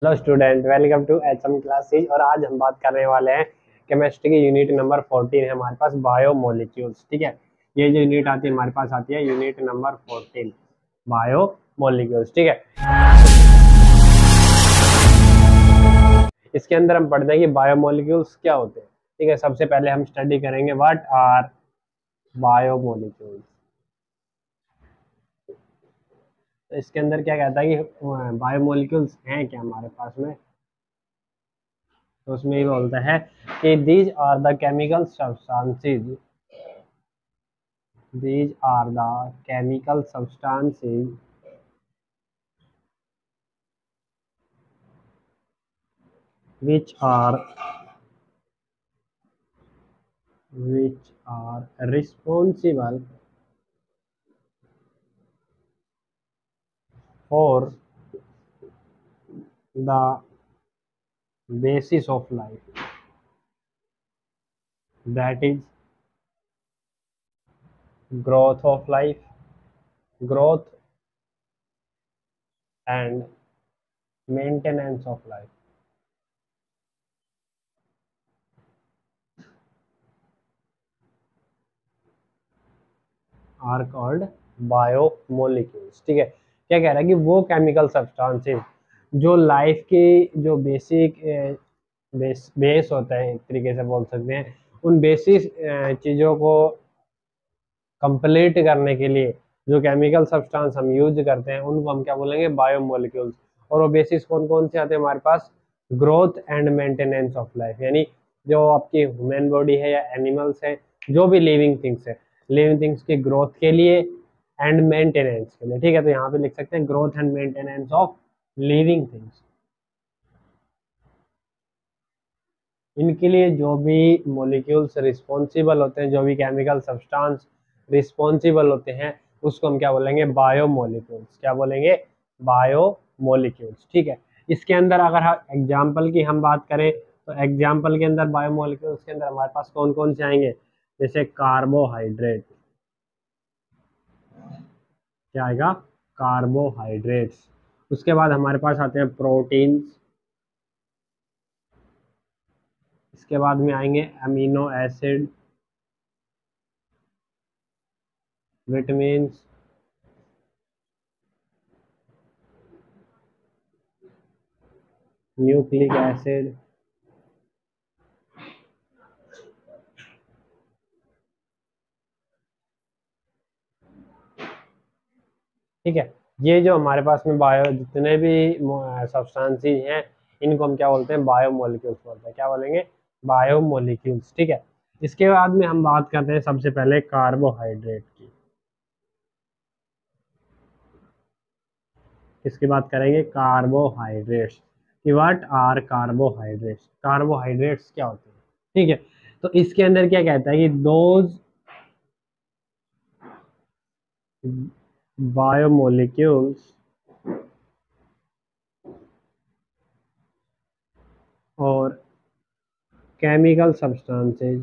Hello student, welcome to HM classes. और आज हम बात करने वाले हैं केमिस्ट्री की यूनिट नंबर 14 है हमारे पास बायोमोलिक्यूल्स। ठीक है, ये जो यूनिट आती है हमारे पास आती है यूनिट नंबर 14 बायोमोलिक्यूल्स। ठीक है, इसके अंदर हम पढ़ते हैं कि बायोमोलिक्यूल्स क्या होते हैं। ठीक है, सबसे पहले हम स्टडी करेंगे व्हाट आर बायोमोलिक्यूल्स। तो इसके अंदर क्या कहता है कि बायोमोलिक्यूल्स हैं क्या हमारे पास में। तो उसमें ये बोलता है कि these are the chemical substances, these are the chemical substances which are responsible for the basis of life, that is growth of life, growth and maintenance of life, are called biomolecules. ठीक है, क्या कह रहा है कि वो chemical substances जो life की जो बेसिक बेस होता है, एक तरीके से बोल सकते हैं, उन बेसिक चीज़ों को कंप्लीट करने के लिए जो केमिकल सब्सटेंस हम यूज करते हैं उनको हम क्या बोलेंगे, बायोमोलिक्यूल्स। और वो बेसिस कौन कौन से आते हैं हमारे पास, growth and maintenance of life, यानी जो आपकी ह्यूमन बॉडी है या एनिमल्स है, जो भी लिविंग थिंग्स है, लिविंग थिंग्स की ग्रोथ के लिए एंड मेंटेनेंस के लिए। ठीक है, तो यहाँ पे लिख सकते हैं growth and maintenance of living things. इनके लिए जो भी मॉलिक्यूल्स रिस्पॉन्सिबल होते हैं, जो भी केमिकल सब्सटेंस रिस्पॉन्सिबल होते हैं, उसको हम क्या बोलेंगे, बायोमोलिक्यूल्स। क्या बोलेंगे, बायोमोलिक्यूल्स। ठीक है, इसके अंदर अगर एग्जाम्पल की हम बात करें तो एग्जाम्पल के अंदर बायोमोलिक्यूल्स के अंदर हमारे पास कौन कौन से आएंगे, जैसे कार्बोहाइड्रेट। क्या आएगा, कार्बोहाइड्रेट्स। उसके बाद हमारे पास आते हैं प्रोटीन्स। इसके बाद में आएंगे amino acid, vitamins, nucleic acid. ठीक है, ये जो हमारे पास में बायो जितने भी सब्सटेंसेस हैं, इनको हम क्या बोलते हैं, बायोमोलिक्यूल्स बोलते हैं। क्या बोलेंगे, बायोमोलिक्यूल्स। ठीक है, इसके बाद में हम बात करते हैं सबसे पहले कार्बोहाइड्रेट की। इसकी बात करेंगे कार्बोहाइड्रेट्स कि व्हाट आर कार्बोहाइड्रेट्स, कार्बोहाइड्रेट्स क्या होते हैं। ठीक है, तो इसके अंदर क्या कहता है कि दोज बायोमोलिक्यूल्स और chemical substances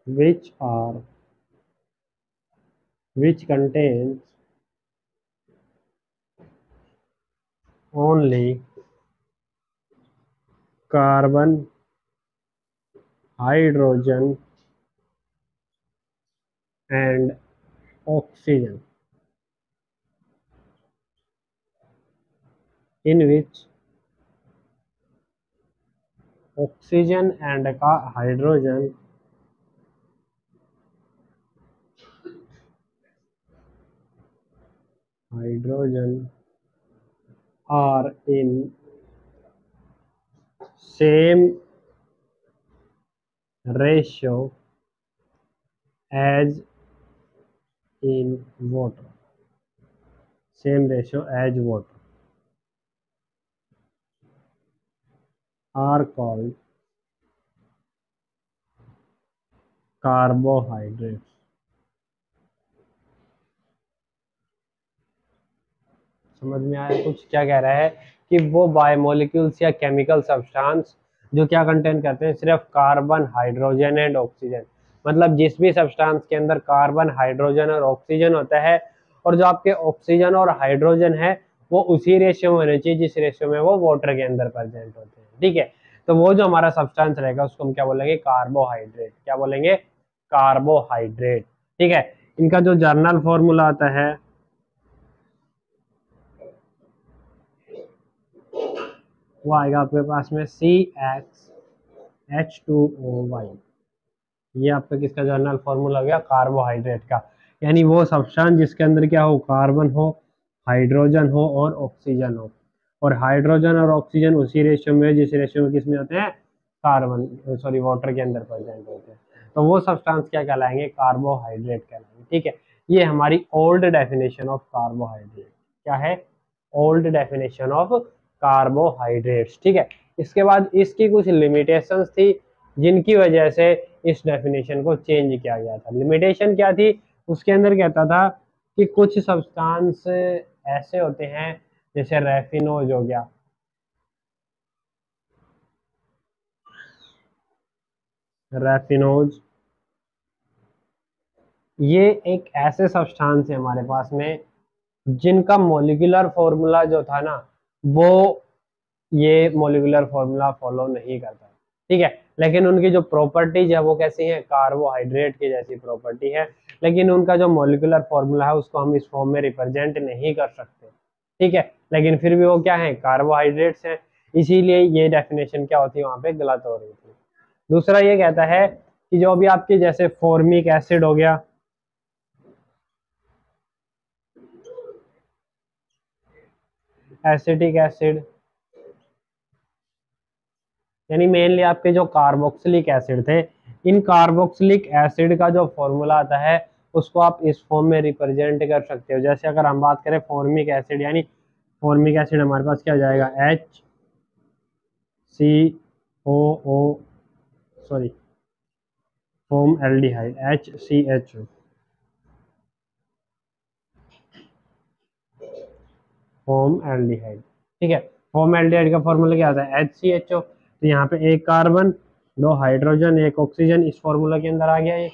which contains only carbon, hydrogen and oxygen, in which oxygen and hydrogen are in same ratio as in water, same ratio as water, are called carbohydrates। समझ में आया कुछ, क्या कह रहा है कि वो बायोमोलिक्यूल्स या केमिकल सब्सटेंस जो क्या कंटेन करते हैं, सिर्फ कार्बन, हाइड्रोजन एंड ऑक्सीजन, मतलब जिस भी सब्सटेंस के अंदर कार्बन, हाइड्रोजन और ऑक्सीजन होता है, और जो आपके ऑक्सीजन और हाइड्रोजन है वो उसी रेशियो में होने चाहिए जिस रेशियो में वो वाटर के अंदर प्रेजेंट होते हैं। ठीक है, तो वो जो हमारा सब्सटेंस रहेगा उसको हम क्या बोलेंगे, कार्बोहाइड्रेट। क्या बोलेंगे, कार्बोहाइड्रेट। ठीक है, इनका जो जर्नल फॉर्मूला आता है वो आएगा आपके पास में CxH2O। ये आपका किसका जर्नल फॉर्मूला हो गया, कार्बोहाइड्रेट का। यानी वो सब्सटेंस जिसके अंदर क्या हो, कार्बन हो, हाइड्रोजन हो और ऑक्सीजन हो, और हाइड्रोजन और ऑक्सीजन उसी रेशियो में जिस रेशियो में किसमें होते हैं, कार्बन सॉरी वाटर के अंदर प्रेजेंट होते हैं, तो वो सब्सटेंस क्या कहलाएंगे, कार्बोहाइड्रेट कहलाएंगे। ठीक है, ये हमारी ओल्ड डेफिनेशन ऑफ कार्बोहाइड्रेट क्या है, ओल्ड डेफिनेशन ऑफ कार्बोहाइड्रेट्स। ठीक है, इसके बाद इसकी कुछ लिमिटेशंस थी जिनकी वजह से इस डेफिनेशन को चेंज किया गया था। लिमिटेशन क्या थी, उसके अंदर कहता था कि कुछ सब्सटेंस ऐसे होते हैं जैसे रेफिनोज हो गया, रेफिनोज, ये एक ऐसे सब्सटेंस है हमारे पास में जिनका मॉलिक्यूलर फॉर्मूला जो था ना वो ये मॉलिक्यूलर फॉर्मूला फॉलो नहीं करता। ठीक है, लेकिन उनकी जो प्रॉपर्टीज है वो कैसी है, कार्बोहाइड्रेट की जैसी प्रॉपर्टी है, लेकिन उनका जो मॉलिक्यूलर फॉर्मूला है उसको हम इस फॉर्म में रिप्रेजेंट नहीं कर सकते। ठीक है, लेकिन फिर भी वो क्या है, कार्बोहाइड्रेट्स हैं, इसीलिए ये डेफिनेशन क्या होती है वहां पे गलत हो रही थी। दूसरा ये कहता है कि जो भी आपके जैसे फॉर्मिक एसिड हो गया, एसिटिक एसिड, यानी मेनली आपके जो कार्बोक्सिलिक एसिड थे, इन कार्बोक्सिलिक एसिड का जो फॉर्मूला आता है उसको आप इस फॉर्म में रिप्रेजेंट कर सकते हो। जैसे अगर हम बात करें फॉर्मिक एसिड, यानी फॉर्मिक एसिड हमारे पास क्या हो जाएगा, HCOO sorry form aldehyde HCHO, form aldehyde. ठीक है, फॉर्म एल्डिहाइड का फॉर्मूला क्या आता है, HCHO। तो यहाँ पे एक कार्बन, दो हाइड्रोजन, एक ऑक्सीजन इस फॉर्मूला के अंदर आ गया ये।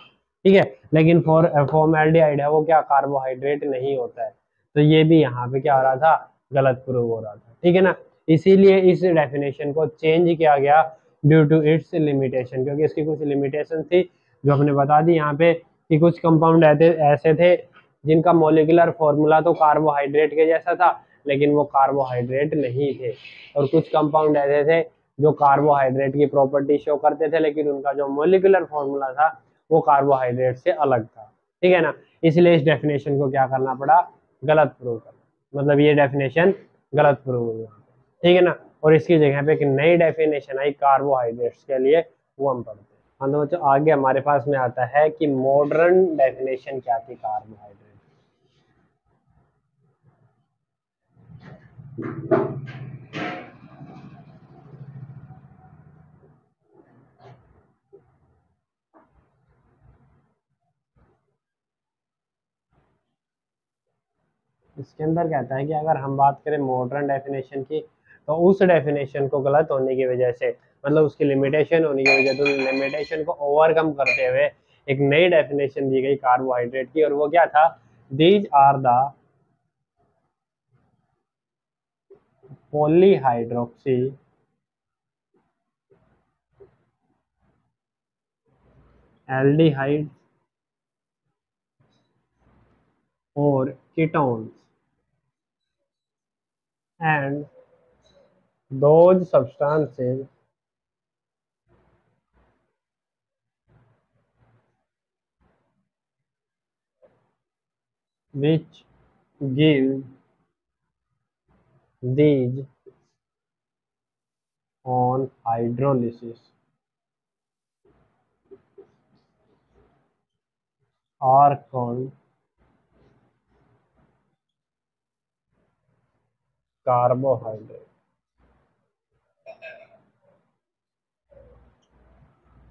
ठीक है, लेकिन फॉर्म एल्डिहाइड है वो क्या, कार्बोहाइड्रेट नहीं होता है, तो ये भी यहाँ पे क्या हो रहा था, गलत प्रूव हो रहा था। ठीक है ना, इसीलिए इस डेफिनेशन को चेंज किया गया ड्यू टू इट्स लिमिटेशन, क्योंकि इसकी कुछ लिमिटेशन थी जो हमने बता दी यहाँ पे कि कुछ कंपाउंड ऐसे थे जिनका मॉलिक्यूलर फॉर्मूला तो कार्बोहाइड्रेट के जैसा था लेकिन वो कार्बोहाइड्रेट नहीं थे, और कुछ कंपाउंड ऐसे थे जो कार्बोहाइड्रेट की प्रॉपर्टी शो करते थे लेकिन उनका जो मॉलिक्यूलर फॉर्मूला था वो कार्बोहाइड्रेट से अलग था। ठीक है ना, इसलिए इस डेफिनेशन को क्या करना पड़ा, गलत प्रूव करना, मतलब ये डेफिनेशन गलत प्रूव हुई। ठीक है ना, और इसकी जगह पे एक नई डेफिनेशन आई कार्बोहाइड्रेट्स के लिए, वो हम पढ़ते हैं। हाँ तो बच्चों आगे हमारे पास में आता है कि मॉडर्न डेफिनेशन क्या थी कार्बोहाइड्रेट। इसके अंदर कहता है कि अगर हम बात करें मॉडर्न डेफिनेशन की तो उस डेफिनेशन को गलत होने की वजह से, मतलब उसकी लिमिटेशन होने की वजह से, तो लिमिटेशन को ओवरकम करते हुए एक नई डेफिनेशन दी गई कार्बोहाइड्रेट की, और वो क्या था, these are the polyhydroxy aldehyde और ketones and those substances which give these on hydrolysis are called carbohydrate।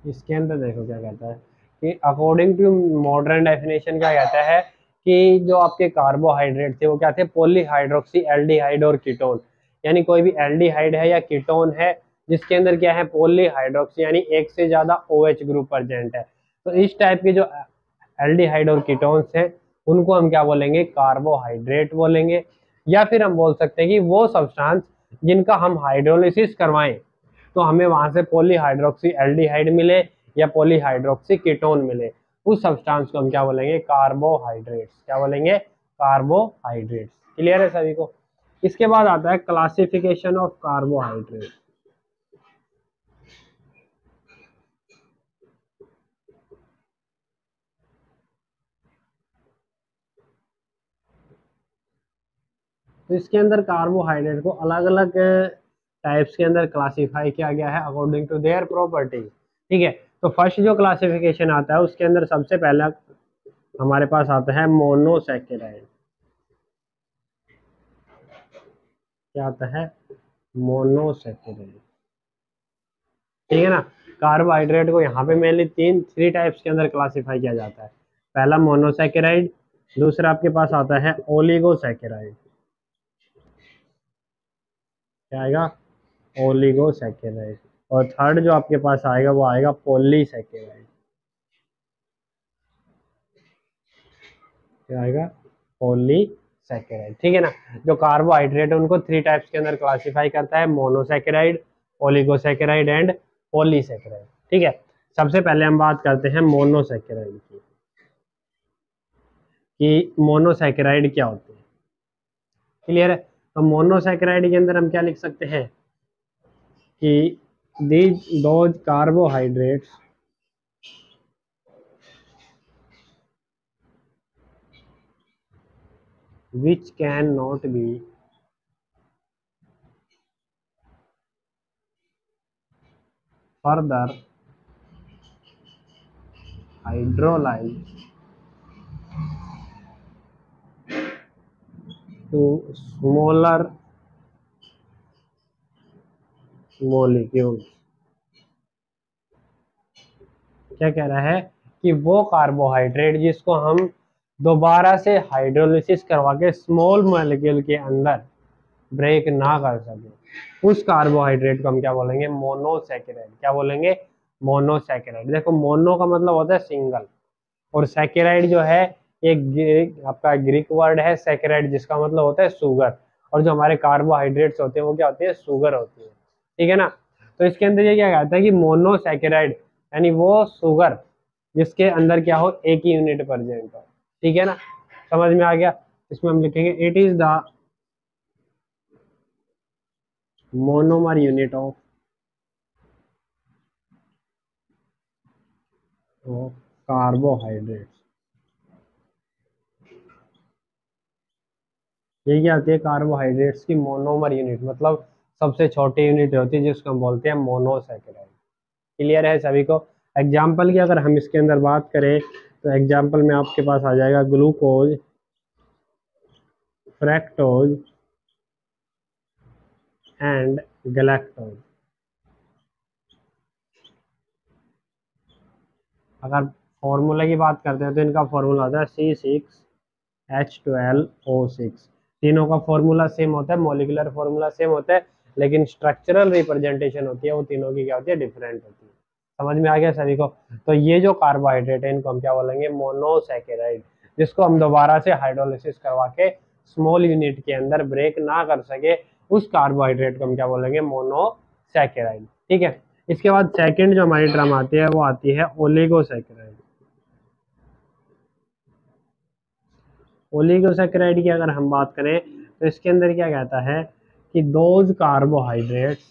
इसके अंदर देखो क्या कहता है कि अकॉर्डिंग टू मॉडर्न डेफिनेशन क्या कहता है कि जो आपके कार्बोहाइड्रेट थे वो क्या थे, पॉलीहाइड्रोक्सी एल्डिहाइड और कीटोन, यानी कोई भी एल्डिहाइड है या कीटोन है जिसके अंदर क्या है, पॉलीहाइड्रोक्सी यानी एक से ज्यादा OH ग्रुप प्रेजेंट है, तो इस टाइप के जो एल्डिहाइड और कीटोन्स हैं उनको हम क्या बोलेंगे, कार्बोहाइड्रेट बोलेंगे। या फिर हम बोल सकते हैं कि वो सब्सटेंस जिनका हम हाइड्रोलिसिस करवाएं तो हमें वहां से पॉलीहाइड्रोक्सी एल्डिहाइड मिले या पॉलीहाइड्रोक्सी कीटोन मिले, उस सब्सटेंस को हम क्या बोलेंगे, कार्बोहाइड्रेट्स। क्या बोलेंगे, कार्बोहाइड्रेट्स। क्लियर है सभी को। इसके बाद आता है क्लासिफिकेशन ऑफ कार्बोहाइड्रेट। तो इसके अंदर कार्बोहाइड्रेट को अलग अलग टाइप्स के अंदर क्लासिफाई किया गया है अकॉर्डिंग टू देयर प्रॉपर्टी। ठीक है, तो फर्स्ट जो क्लासिफिकेशन आता है उसके अंदर सबसे पहला हमारे पास आता है मोनोसैकेराइड। क्या आता है, मोनोसैकेराइड। ठीक है ना। कार्बोहाइड्रेट को यहाँ पे मेनली थ्री टाइप्स के अंदर क्लासिफाई किया जाता है। पहला मोनोसैकेराइड, दूसरा आपके पास आता है ओलिगोसैकेराइड। क्या आएगा, ओलिगोसैकेराइड। और थर्ड जो आपके पास आएगा वो आएगा पॉलीसैकेराइड। क्या आएगा, पॉलीसैकेराइड। ठीक है ना। जो कार्बोहाइड्रेट है उनको थ्री टाइप्स के अंदर क्लासिफाई करता है, मोनोसैकेराइड, ओलिगोसैकेराइड एंड पॉलीसैकेराइड। ठीक है, सबसे पहले हम बात करते हैं मोनोसैकेराइड की, कि मोनोसैकेराइड क्या होते हैं। क्लियर है। तो मोनोसैकेराइड के अंदर हम क्या लिख सकते हैं कि these those carbohydrates which cannot be further hydrolyzed to smaller molecules। क्या कह रहा है कि वो कार्बोहाइड्रेट जिसको हम दोबारा से हाइड्रोलिसिस करवा के स्मॉल मॉलिक्यूल के अंदर ब्रेक ना कर सके, उस कार्बोहाइड्रेट को हम क्या बोलेंगे, मोनोसैकेराइड। क्या बोलेंगे, मोनोसैकेराइड। देखो मोनो का मतलब होता है सिंगल, और सैकेराइड जो है एक आपका ग्रीक वर्ड है सैकेराइड जिसका मतलब होता है शुगर। और जो हमारे कार्बोहाइड्रेट्स होते हैं वो क्या होती है, शुगर होती है। ठीक है ना। तो इसके अंदर ये क्या कहता है कि मोनोसैकेराइड यानी वो शुगर जिसके अंदर क्या हो, एक ही यूनिट प्रेजेंट हो। ठीक है ना, समझ में आ गया। इसमें हम लिखेंगे it is the monomer unit of carbohydrates. ये क्या होती है, कार्बोहाइड्रेट्स की मोनोमर यूनिट, मतलब सबसे छोटी यूनिट होती है जिसको हम बोलते हैं मोनोसैकेराइड। क्लियर है सभी को। एग्जाम्पल की अगर हम इसके अंदर बात करें तो एग्जाम्पल में आपके पास आ जाएगा ग्लूकोज, फ्रैक्टोज एंड गैलेक्टोज। अगर फॉर्मूला की बात करते हैं तो इनका फॉर्मूला होता है C6H12O6। तीनों का फॉर्मूला सेम होता है, मॉलिक्यूलर फॉर्मूला सेम होता है, लेकिन स्ट्रक्चरल रिप्रेजेंटेशन होती है वो तीनों की क्या होती है, डिफरेंट होती है। समझ में आ गया सभी को। तो ये जो कार्बोहाइड्रेट है इनको हम क्या बोलेंगे, मोनोसैकेराइड। जिसको हम दोबारा से हाइड्रोलिसिस करवा के स्मॉल यूनिट के अंदर ब्रेक ना कर सके, उस कार्बोहाइड्रेट को हम क्या बोलेंगे, मोनोसैकेराइड। ठीक है। इसके बाद सेकंड जो हमारी टर्म आती है वो आती है ओलिगोसैकेराइड। ओलिगोसैकेराइड की अगर हम बात करें तो इसके अंदर क्या कहता है कि those carbohydrates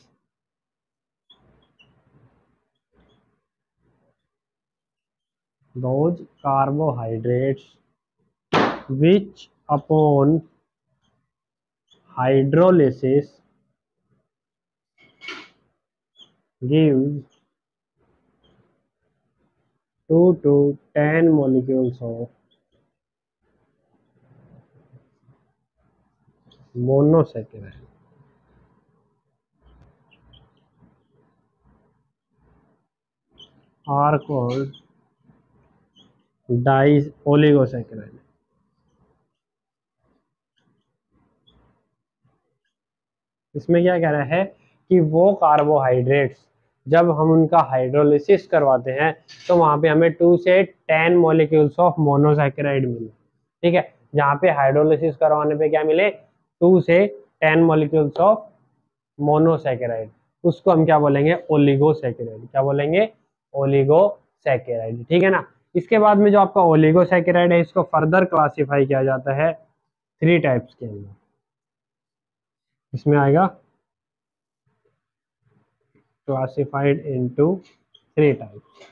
those carbohydrates which upon hydrolysis gives 2 to 10 molecules of monosaccharide are called oligosaccharides। इसमें क्या कह रहा है कि वो कार्बोहाइड्रेट्स जब हम उनका हाइड्रोलिसिस करवाते हैं तो वहां पे हमें 2 से 10 मॉलिक्यूल्स ऑफ मोनोसैकेराइड मिले। ठीक है, जहाँ पे हाइड्रोलिसिस करवाने पे क्या मिले, 2 से 10 मॉलिक्यूल्स ऑफ मोनोसैकेराइड, उसको हम क्या बोलेंगे, ओलिगोसैकेराइड। क्या बोलेंगे, ओलिगोसैकेराइड। ठीक है ना। इसके बाद में जो आपका ओलिगोसैकेराइड है, इसको फर्दर क्लासिफाई किया जाता है 3 टाइप्स के अंदर। इसमें आएगा क्लासिफाइड इनटू 3 टाइप्स।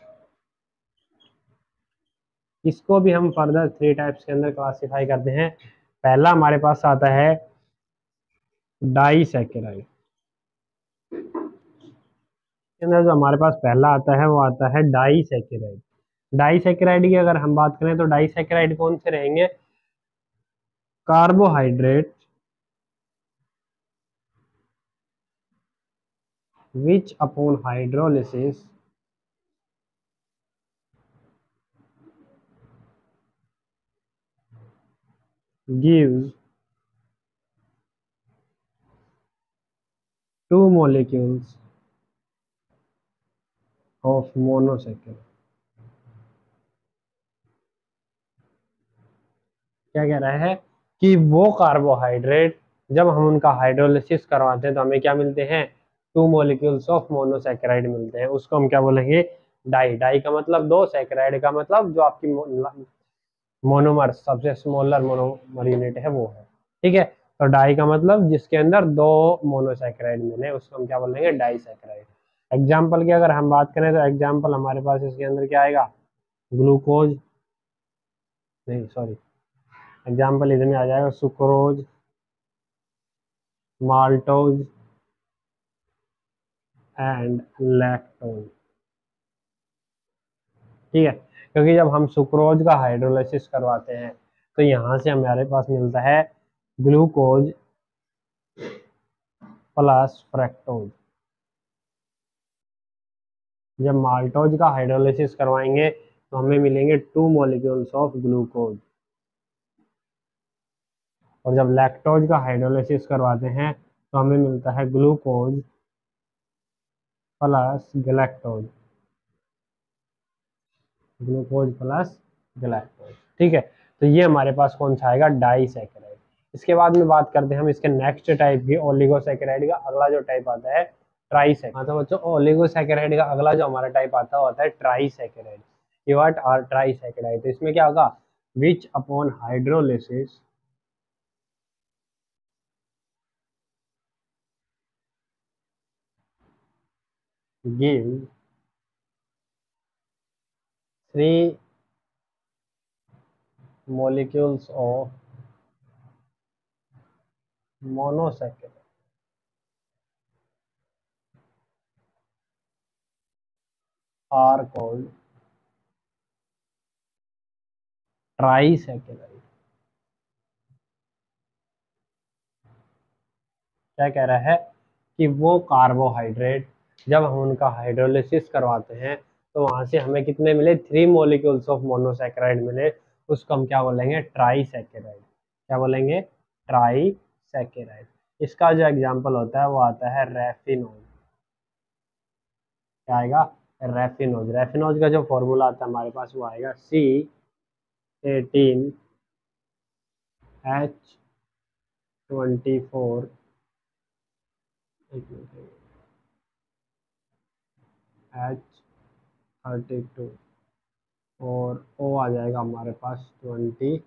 इसको भी हम फर्दर 3 टाइप्स के अंदर क्लासिफाई करते हैं। पहला हमारे पास आता है डाइसैकेराइड। के अंदर जो हमारे पास पहला आता है वो आता है डाइसैकेराइड। डाइसैकेराइड की अगर हम बात करें तो डाइसैकेराइड कौन से रहेंगे, carbohydrate which upon hydrolysis gives 2 molecules of monosaccharide। क्या कह रहा है कि वो कार्बोहाइड्रेट जब हम उनका हाइड्रोलिसिस करवाते हैं तो हमें क्या मिलते हैं, 2 मॉलिक्यूल्स ऑफ मोनोसैकेराइड मिलते हैं। उसको हम क्या बोलेंगे, डाई। डाई का मतलब 2, सैकेराइड का मतलब जो आपकी मोनोमर, सबसे स्मॉलर मोनोमर यूनिट है वो है। ठीक है, तो डाई का मतलब जिसके अंदर 2 मोनोसैकेराइड मिले, उसको हम क्या बोलेंगे, डाइसैकेराइड। एग्जाम्पल की अगर हम बात करें तो एग्जाम्पल हमारे पास इसके अंदर क्या आएगा, ग्लूकोज, नहीं सॉरी, एग्जाम्पल इधर में आ जाएगा सुक्रोज, माल्टोज एंड लैक्टोज। ठीक है, क्योंकि जब हम सुक्रोज का हाइड्रोलाइसिस करवाते हैं तो यहाँ से हमारे पास मिलता है ग्लूकोज प्लस फ्रक्टोज। जब माल्टोज का हाइड्रोलाइसिस करवाएंगे तो हमें मिलेंगे 2 मॉलिक्यूल्स ऑफ ग्लूकोज। और जब लैक्टोज का हाइड्रोलाइसिस करवाते हैं तो हमें मिलता है glucose plus galactose. Glucose plus galactose. ठीक है, तो ये हमारे पास कौन सा आएगा, डाइसैकेराइड। इसके बाद में बात करते हैं हम इसके नेक्स्ट टाइप की, ओलिगोसैकेराइड का अगला जो टाइप आता है ट्राइसैकेराइड। हाँ तो बच्चों, ओलिगोसैकेराइड का अगला जो हमारा टाइप आता है वो आता है ट्राइसैकेराइड। ये व्हाट आर ट्राइसैकेराइड, तो इसमें क्या होगा, which upon hydrolysis give 3 molecules of monosaccharide are called trisaccharide. क्या कह रहा है कि वो कार्बोहाइड्रेट जब हम उनका हाइड्रोलिसिस करवाते हैं तो वहां से हमें कितने मिले, 3 मॉलिक्यूल्स ऑफ मोनोसैकेराइड मिले, उसको हम क्या बोलेंगे, ट्राइसैकेराइड। क्या बोलेंगे, ट्राइसैकेराइड। इसका जो एग्जांपल होता है वो आता है रेफिनोज। क्या आएगा, रेफिनोज। रेफिनोज का जो फॉर्मूला आता है हमारे पास वो आएगा C18H24, H32, और ओ आ जाएगा हमारे पास 16,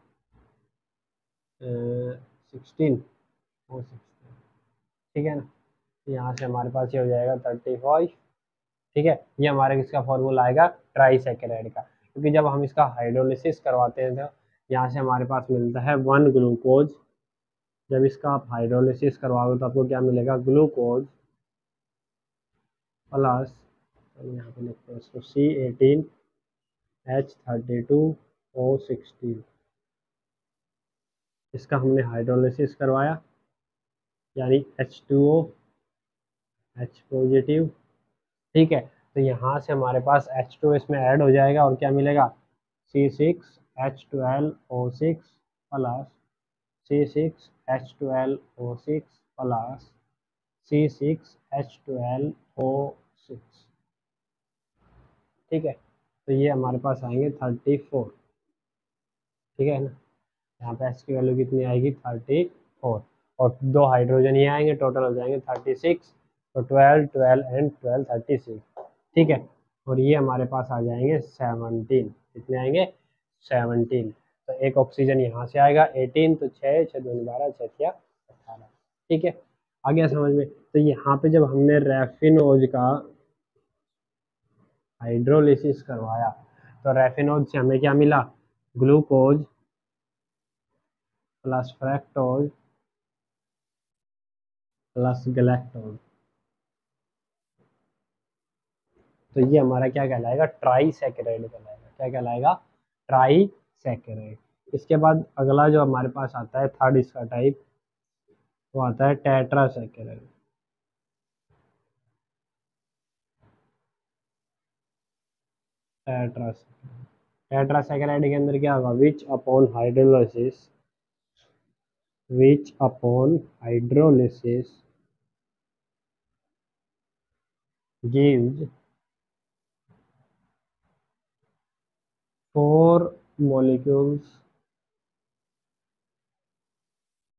ओ 16। ठीक है ना, यहाँ से हमारे पास ये हो जाएगा 35। ठीक है, ये हमारे इसका फॉर्मूला आएगा ट्राइसैकेराइड का, क्योंकि जब हम इसका हाइड्रोलिसिस करवाते हैं तो यहाँ से हमारे पास मिलता है 1 ग्लूकोज। जब इसका आप हाइड्रोलिसिस करवाओगे तो आपको क्या मिलेगा, ग्लूकोज प्लस, यहाँ पे लिखते हैं इसको C18H32O16। इसका हमने हाइड्रोलिसिस करवाया, यानी H2O, H पॉजिटिव। ठीक है, तो यहाँ से हमारे पास H2 इसमें ऐड हो जाएगा और क्या मिलेगा, C6H12O6 plus C6H12O6 plus C6H12O6। ठीक है, तो ये हमारे पास आएंगे 34। ठीक है ना, यहाँ पे एस की वैल्यू कितनी आएगी 34, और दो हाइड्रोजन ये आएंगे, टोटल हो जाएंगे 36। तो 12 12 एंड 12 36। ठीक है, और ये हमारे पास आ जाएंगे 17। कितने आएंगे 17। तो एक ऑक्सीजन यहाँ से आएगा 18, तो 6 6 2 12 6 6 18। ठीक है, आ गया समझ में। तो यहाँ पे जब हमने रेफिनोज का हाइड्रोलिसिस करवाया तो रेफिनोज से हमें क्या मिला, glucose plus fructose plus galactose. तो ये हमारा क्या कहलाएगा, ट्राईसैकेराइड कहलाएगा। क्या कहलाएगा, ट्राईसैकेराइड। इसके बाद अगला जो हमारे पास आता है थर्ड इसका टाइप, वो आता है टेट्रासैकेराइड। टेट्रासैकेराइड, टेट्रासैकेराइड के अंदर क्या होगा, which upon hydrolysis gives 4 molecules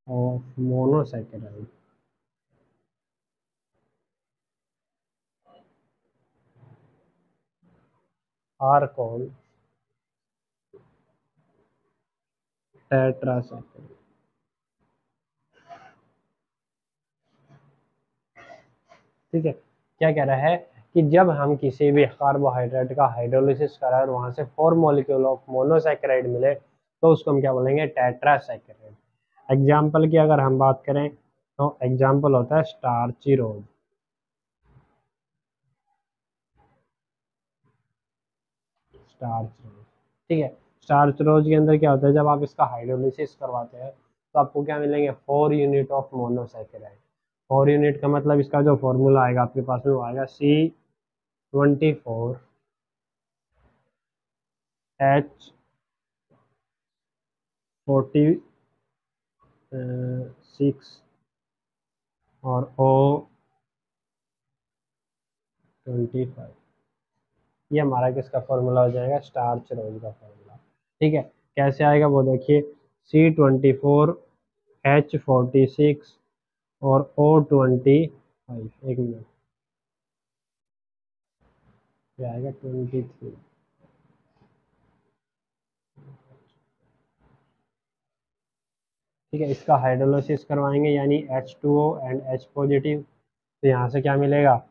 of monosaccharide are called tetrasaccharide. ठीक है, क्या कह रहा है कि जब हम किसी भी कार्बोहाइड्रेट का हाइड्रोलिसिस कराएं और वहां से 4 मॉलिक्यूल ऑफ मोनोसैकेराइड मिले तो उसको हम क्या बोलेंगे, टेट्रासैकेराइड। एग्जाम्पल की अगर हम बात करें तो एग्जाम्पल होता है स्टार्चिरोज। स्टार्च रोज, ठीक है, स्टार्च रोज के अंदर क्या होता है, जब आप इसका हाइड्रोलिसिस करवाते हैं तो आपको क्या मिलेंगे, 4 यूनिट ऑफ मोनोसैकेराइड। 4 यूनिट का मतलब इसका जो फॉर्मूला आएगा आपके पास में वो आएगा C24H46 और O25। ये हमारा किसका फॉर्मूला हो जाएगा, स्टार्च रोज का फॉर्मूला। ठीक है, कैसे आएगा वो देखिए, C24H46 और O25। एक मिनट, ये आएगा 23। ठीक है, इसका हाइड्रोलिसिस करवाएंगे यानी H2O एंड H पॉजिटिव। तो यहाँ से क्या मिलेगा,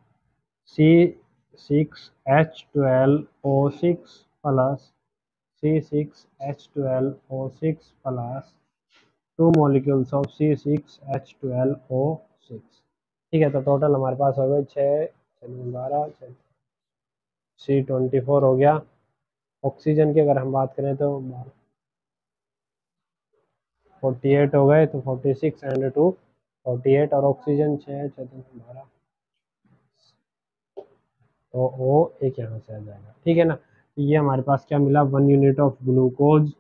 C6H12O6 plus C6H12O6 plus 2 molecules of C6H12O6। ठीक है, तो टोटल हमारे पास हो गए 6 12 C24 हो गया। ऑक्सीजन की अगर हम बात करें तो 48 हो गए, तो 46 एंड 2 48, और ऑक्सीजन 6 6 12, तो ओ एक यहाँ से आ जाएगा। ठीक है ना, तो ये हमारे पास क्या मिला, 1 unit of glucose,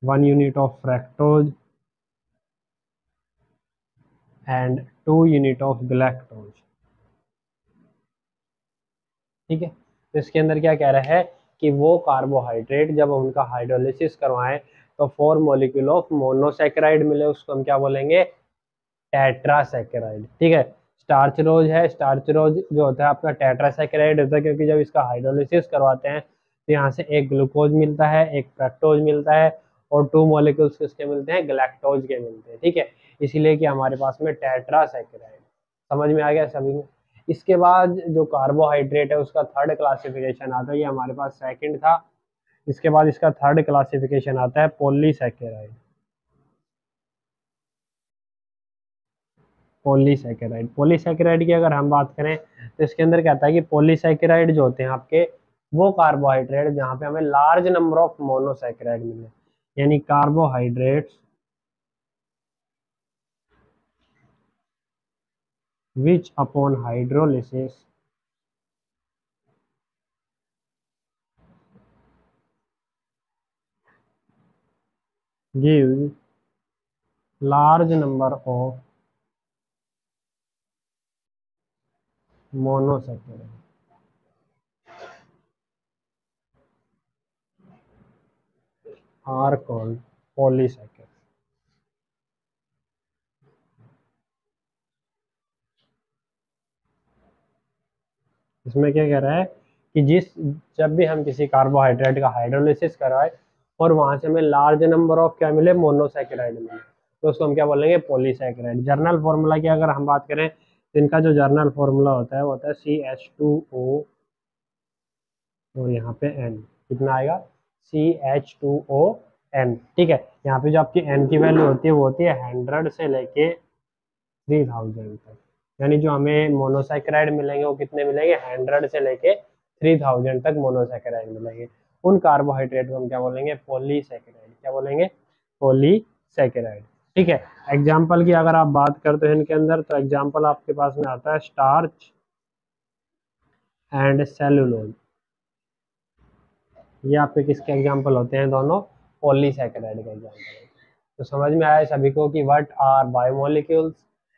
1 unit of fructose and 2 unit of galactose. ठीक है, तो इसके अंदर क्या कह रहा है कि वो कार्बोहाइड्रेट जब हम उनका हाइड्रोलिसिस करवाएं तो 4 मॉलिक्यूल ऑफ मोनोसैकेराइड मिले, उसको हम क्या बोलेंगे, टेट्रासैकेराइड। ठीक है, स्टार्च रोज है, स्टार्च रोज जो होता है आपका टेट्रासैकेराइड होता है, क्योंकि जब इसका हाइड्रोलिसिस करवाते हैं तो यहाँ से एक ग्लूकोज मिलता है, एक फ्रक्टोज मिलता है, और 2 मॉलिक्यूल्स किसके मिलते हैं, गैलेक्टोज के मिलते हैं। ठीक है, इसीलिए कि हमारे पास में टेट्रासैकेराइड। समझ में आ गया सभी में। इसके बाद जो कार्बोहाइड्रेट है उसका थर्ड क्लासिफिकेशन आता है, ये हमारे पास सेकंड था। इसके बाद इसका थर्ड क्लासिफिकेशन आता है पॉलीसैकेराइड। पॉलीसैकेराइड, पॉलीसैकेराइड की अगर हम बात करें तो इसके अंदर क्या आता है कि पॉलीसैकेराइड जो होते हैं आपके, वो कार्बोहाइड्रेट जहाँ पे हमें लार्ज नंबर ऑफ मोनोसैकेराइड मिले, यानी carbohydrates which upon hydrolysis give large number of monosaccharide. Are called polysaccharide. इसमें क्या कह रहा है कि जब भी हम किसी कार्बोहाइड्रेट का हाइड्रोलिसिस कराए और वहां से हमें लार्ज नंबर ऑफ क्या मिले, मोनोसैकेराइड मिले, तो उसको हम क्या बोलेंगे, पॉलीसैकेराइड। जर्नल फॉर्मूला की अगर हम बात करें तो इनका जो जर्नल फॉर्मूला होता है वो होता है CH2O और यहाँ पे N कितना आएगा, CH2ON। ठीक है, यहाँ पे जो आपकी N की वैल्यू होती है वो होती है 100 से लेके 3000 तक। यानी जो हमें मोनोसैकेराइड मिलेंगे वो कितने मिलेंगे, 100 से लेके 3000 तक मोनोसैकेराइड मिलेंगे। उन कार्बोहाइड्रेट को हम क्या बोलेंगे, पॉलीसैकेराइड। क्या बोलेंगे, पॉलीसैकेराइड। ठीक है, एग्जाम्पल की अगर आप बात करते हैं इनके अंदर, तो एग्जाम्पल आपके पास में आता है स्टार्च एंड सेलुलोज। ये आपके किसके एग्जाम्पल होते हैं, दोनों पॉलीसैकेराइड के एग्जाम्पल। तो समझ में आया सभी को कि what are biomolecules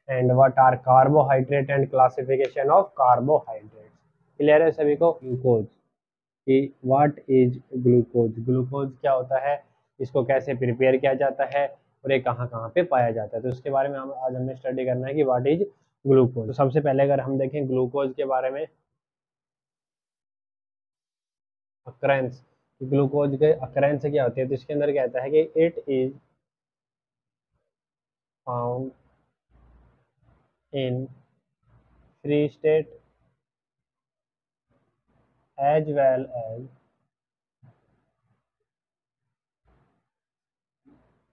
and what are carbohydrate and classification of carbohydrate. Clear है सभी को। ग्लूकोज कि व्हाट इज ग्लूकोज, ग्लूकोज क्या होता है, इसको कैसे प्रिपेयर किया जाता है और ये कहाँ कहाँ पे पाया जाता है, तो उसके बारे में हम आज हमें स्टडी करना है कि व्हाट इज ग्लूकोज। तो सबसे पहले अगर हम देखें ग्लूकोज के बारे में, अक्रेंस, ग्लूकोज के अक्रेंस क्या होती है, तो इसके अंदर कहता है कि it is found in free state as well as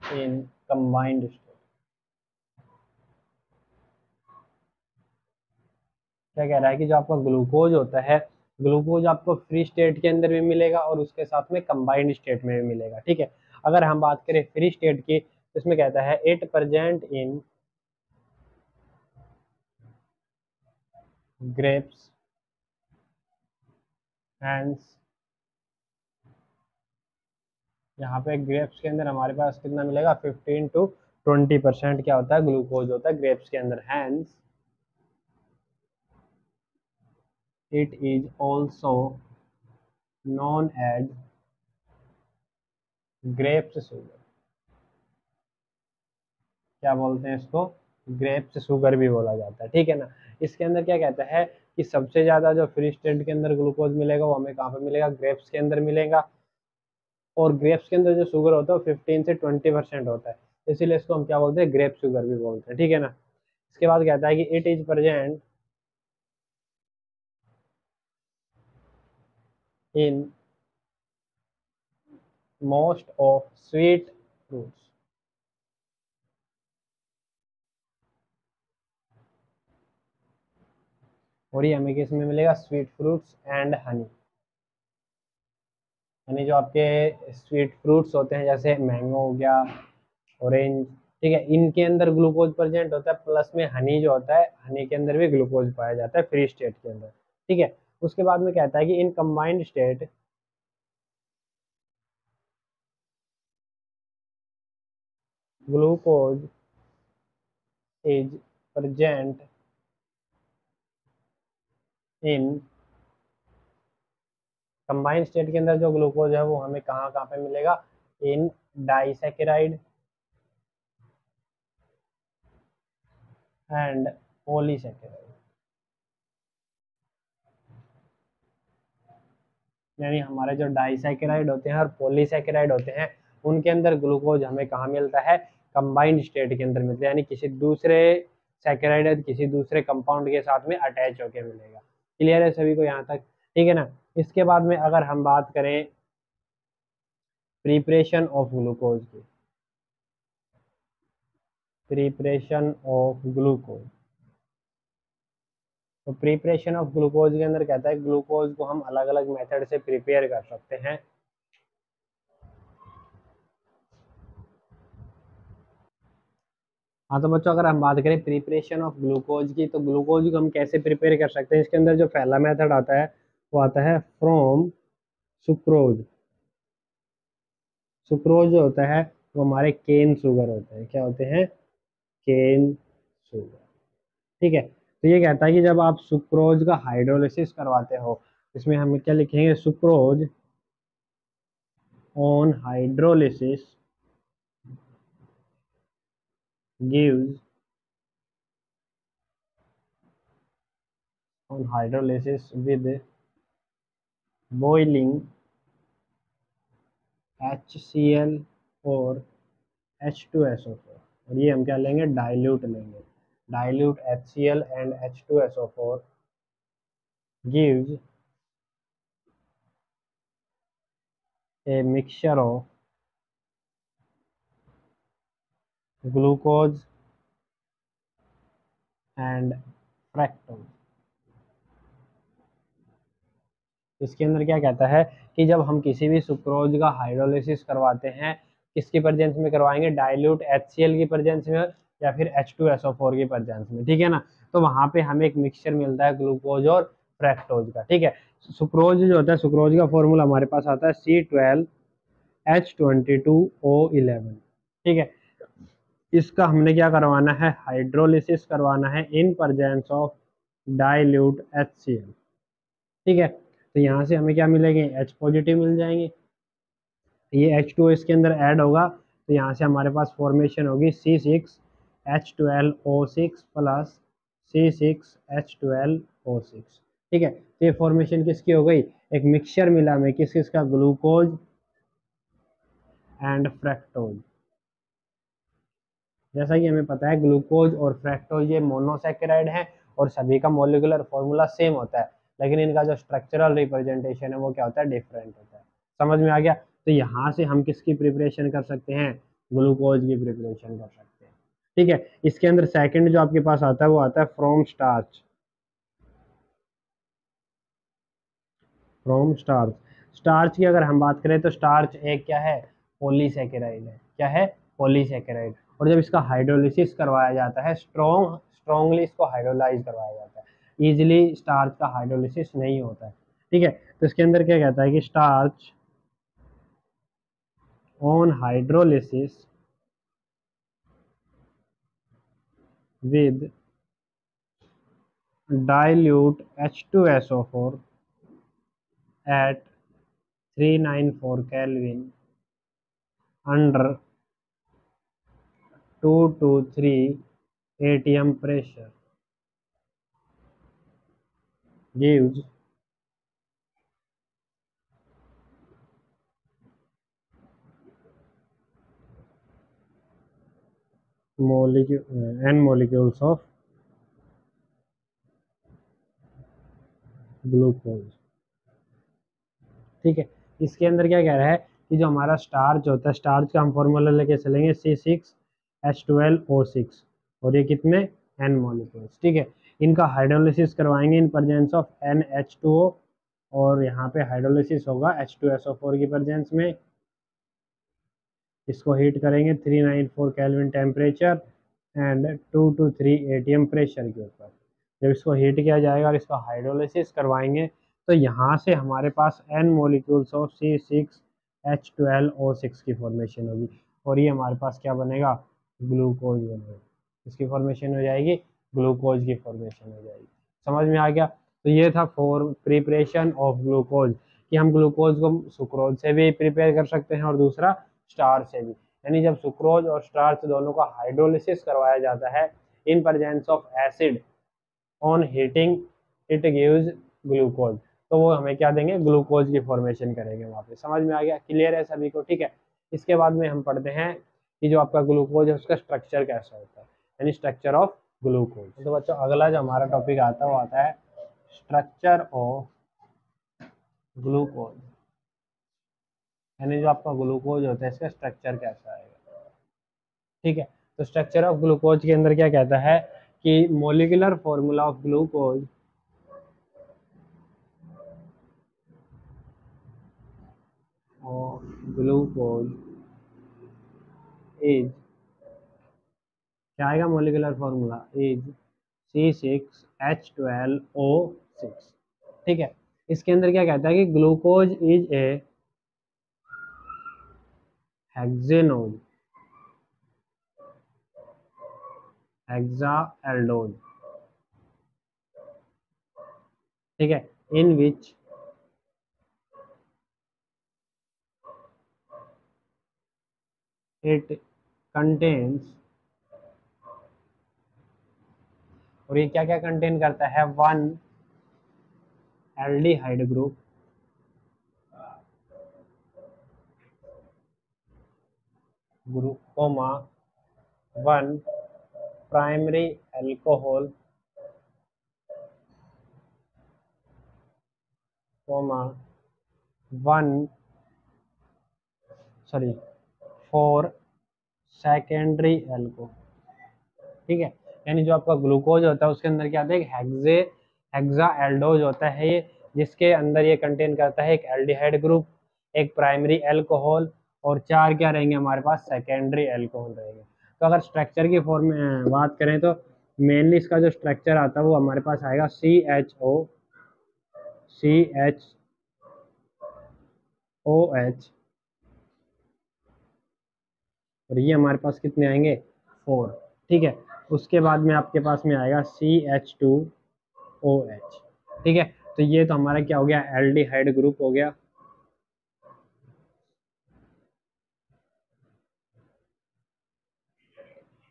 in combined state। क्या कह रहा है कि जो आपका ग्लूकोज होता है, ग्लूकोज आपको फ्री स्टेट के अंदर भी मिलेगा और उसके साथ में कंबाइंड स्टेट में भी मिलेगा। ठीक है, अगर हम बात करें फ्री स्टेट की, तो इसमें कहता है it present in grapes and, यहाँ पे ग्रेप्स के अंदर हमारे पास कितना मिलेगा, 15 to 20% क्या होता है, ग्लूकोज होता है ग्रेप्स के अंदर। Hence it is also known as grapes sugar. क्या बोलते हैं इसको, ग्रेप्स शुगर भी बोला जाता है। ठीक है ना। इसके अंदर क्या कहता है कि सबसे ज्यादा जो फ्री स्टेट के अंदर ग्लूकोज मिलेगा वो हमें कहाँ पे मिलेगा, ग्रेप्स के अंदर मिलेगा। और ग्रेप्स के अंदर जो शुगर होता है वो 15 से 20% होता है, इसीलिए इसको हम क्या बोलते हैं, ग्रेप शुगर भी बोलते हैं। ठीक है ना। इसके बाद कहता है कि it is present in most of sweet fruits. और ये हमें किस में मिलेगा, स्वीट फ्रूट्स एंड हनी। यानी जो आपके स्वीट फ्रूट्स होते हैं जैसे मैंगो हो गया, ऑरेंज, ठीक है, इनके अंदर ग्लूकोज प्रेजेंट होता है, प्लस में हनी जो होता है, हनी के अंदर भी ग्लूकोज पाया जाता है फ्री स्टेट के अंदर। ठीक है, उसके बाद में कहता है कि in combined state glucose is present in, combined state के अंदर जो ग्लूकोज है वो हमें कहाँ कहाँ पे मिलेगा, इन डाइसैकेराइड एंड पॉलीसैकेराइड। यानी हमारे जो डाइसैकेराइड होते हैं और पॉलीसैकेराइड होते हैं उनके अंदर ग्लूकोज हमें कहाँ मिलता है, कंबाइंड स्टेट के अंदर मिलता है, यानी किसी दूसरे सैकेराइड किसी दूसरे कंपाउंड के साथ में अटैच होकर मिलेगा। क्लियर है सभी को यहाँ तक। ठीक है ना। इसके बाद में अगर हम बात करें प्रिपरेशन ऑफ ग्लूकोज की, प्रिपरेशन ऑफ ग्लूकोज, तो प्रिपरेशन ऑफ ग्लूकोज के अंदर कहता है ग्लूकोज को हम अलग अलग मेथड से प्रिपेयर कर सकते हैं। हाँ तो बच्चों अगर हम बात करें प्रिपरेशन ऑफ ग्लूकोज की, तो ग्लूकोज को हम कैसे प्रिपेयर कर सकते हैं, इसके अंदर जो पहला मेथड आता है वो आता है फ्रॉम सुक्रोज। सुक्रोज जो होता है वो हमारे केन शुगर होते हैं। क्या होते हैं, केन शुगर। ठीक है, तो ये कहता है कि जब आप सुक्रोज का हाइड्रोलिसिस करवाते हो, इसमें हम क्या लिखेंगे, sucrose on hydrolysis gives on hydrolysis with boiling HCl और H2SO4, और ये हम क्या लेंगे, डाइल्यूट लेंगे। Dilute HCl and H2SO4 gives a mixture of glucose and fructose। इसके अंदर क्या कहता है कि जब हम किसी भी सुक्रोज का हाइड्रोलिसिस करवाते हैं, किसकी प्रेजेंस में करवाएंगे, डाइल्यूट HCl की प्रेजेंस में या फिर H2SO4 की प्रेजेंस में, ठीक है ना। तो वहां पे हमें एक मिक्सचर मिलता है ग्लूकोज और फ्रैक्टोज का, ठीक है। सुक्रोज जो होता है, सुक्रोज का फॉर्मूला हमारे पास आता है C12H22O11, ठीक है। इसका हमने क्या करवाना है, हाइड्रोलिसिस करवाना है in presence of dilute HCl, ठीक है। तो यहाँ से हमें क्या मिलेंगे, H पॉजिटिव मिल जाएंगे। ये H2 इसके अंदर ऐड होगा तो यहाँ से हमारे पास फॉर्मेशन होगी C6H12O6 प्लस C6H12O6, ठीक है। तो ये फॉर्मेशन किसकी हो गई, एक मिक्सचर मिला हमें किस किसका, ग्लूकोज एंड फ्रैक्टोज। जैसा कि हमें पता है ग्लूकोज और फ्रैक्टोज ये मोनोसैकेराइड है और सभी का मॉलिक्यूलर फॉर्मूला सेम होता है, लेकिन इनका जो स्ट्रक्चरल रिप्रेजेंटेशन है वो क्या होता है, डिफरेंट होता है। समझ में आ गया। तो यहाँ से हम किसकी प्रिपरेशन कर सकते हैं, ग्लूकोज की प्रिपरेशन कर सकते हैं, ठीक है। इसके अंदर सेकंड जो आपके पास आता है वो आता है from starch. From starch, starch की अगर हम बात करें तो स्टार्च एक क्या है, पॉलीसैकेराइड है। क्या है, पॉलीसैकेराइड। और जब इसका हाइड्रोलिसिस करवाया जाता है, स्ट्रॉन्गली इसको हाइड्रोलाइज करवाया जाता है, इजीली स्टार्च का हाइड्रोलिसिस नहीं होता है, ठीक है। तो इसके अंदर क्या कहता है कि starch on hydrolysis with dilute H2SO4 at 394 Kelvin under 2 to 3 atm pressure gives n molecules of glucose, ठीक है। इसके अंदर क्या कह रहा है कि जो हमारा स्टार्च होता है, स्टार्च का हम फॉर्मूला लेके चलेंगे C6H12O6, और ये कितने, n मॉलिक्यूल्स, ठीक है। इनका हाइड्रोलिसिस करवाएंगे इन प्रेजेंस ऑफ NH2O, और यहाँ पे हाइड्रोलिसिस होगा H2SO4 की प्रेजेंस में। इसको हीट करेंगे 394 kelvin temperature and 2 to 3 atm pressure के ऊपर। जब इसको हीट किया जाएगा और इसका हाइड्रोलिसिस करवाएंगे तो यहाँ से हमारे पास n मॉलिक्यूल्स ऑफ C6H12O6 की फॉर्मेशन होगी, और ये हमारे पास क्या बनेगा, ग्लूकोज बनेगा। इसकी फॉर्मेशन हो जाएगी, ग्लूकोज की फॉर्मेशन हो जाएगी। समझ में आ गया। तो ये था फॉर प्रिपरेशन ऑफ ग्लूकोज, कि हम ग्लूकोज को सुक्रोज से भी प्रिपेयर कर सकते हैं और दूसरा स्टार्च से भी। यानी जब सुक्रोज और स्टार्च दोनों का हाइड्रोलिसिस करवाया जाता है in presence of acid on heating it gives glucose, तो वो हमें क्या देंगे, ग्लूकोज की फॉर्मेशन करेंगे वहाँ पे। समझ में आ गया, क्लियर है सभी को, ठीक है। इसके बाद में हम पढ़ते हैं कि जो आपका ग्लूकोज है उसका स्ट्रक्चर कैसा होता है, यानी स्ट्रक्चर ऑफ ग्लूकोज। तो बच्चों अगला जो हमारा टॉपिक आता है वो आता है स्ट्रक्चर ऑफ ग्लूकोज, यानी जो आपका ग्लूकोज होता है इसका स्ट्रक्चर कैसा आएगा, ठीक है। तो स्ट्रक्चर ऑफ ग्लूकोज के अंदर क्या कहता है कि मोलिकुलर फॉर्मूला ऑफ ग्लूकोज और ग्लूकोज इज, क्या आएगा मोलिकुलर फॉर्मूला, इज C6H12O6, ठीक है। इसके अंदर क्या कहता है कि ग्लूकोज इज ए हेक्सेनोज, हेक्साएल्डोज, ठीक है, इन विच इट कंटेन्स, और ये क्या क्या कंटेन करता है, one aldehyde group, comma one primary alcohol, comma one sorry four secondary alcohol. ठीक है, यानी जो आपका ग्लूकोज होता है उसके अंदर क्या होता है, एक हेक्सा एल्डोज होता है ये, जिसके अंदर ये कंटेन करता है एक एल्डिहाइड ग्रुप, एक प्राइमरी अल्कोहल, और चार क्या रहेंगे हमारे पास, सेकेंडरी अल्कोहल रहेंगे। तो अगर स्ट्रक्चर की फॉर्म में बात करें तो मेनली इसका जो स्ट्रक्चर आता है वो हमारे पास आएगा CHO, और ये हमारे पास कितने आएंगे, 4। ठीक है, उसके बाद में आपके पास में आएगा CH2OH। ठीक है, तो ये तो हमारा क्या हो गया, एल्डिहाइड ग्रुप हो गया।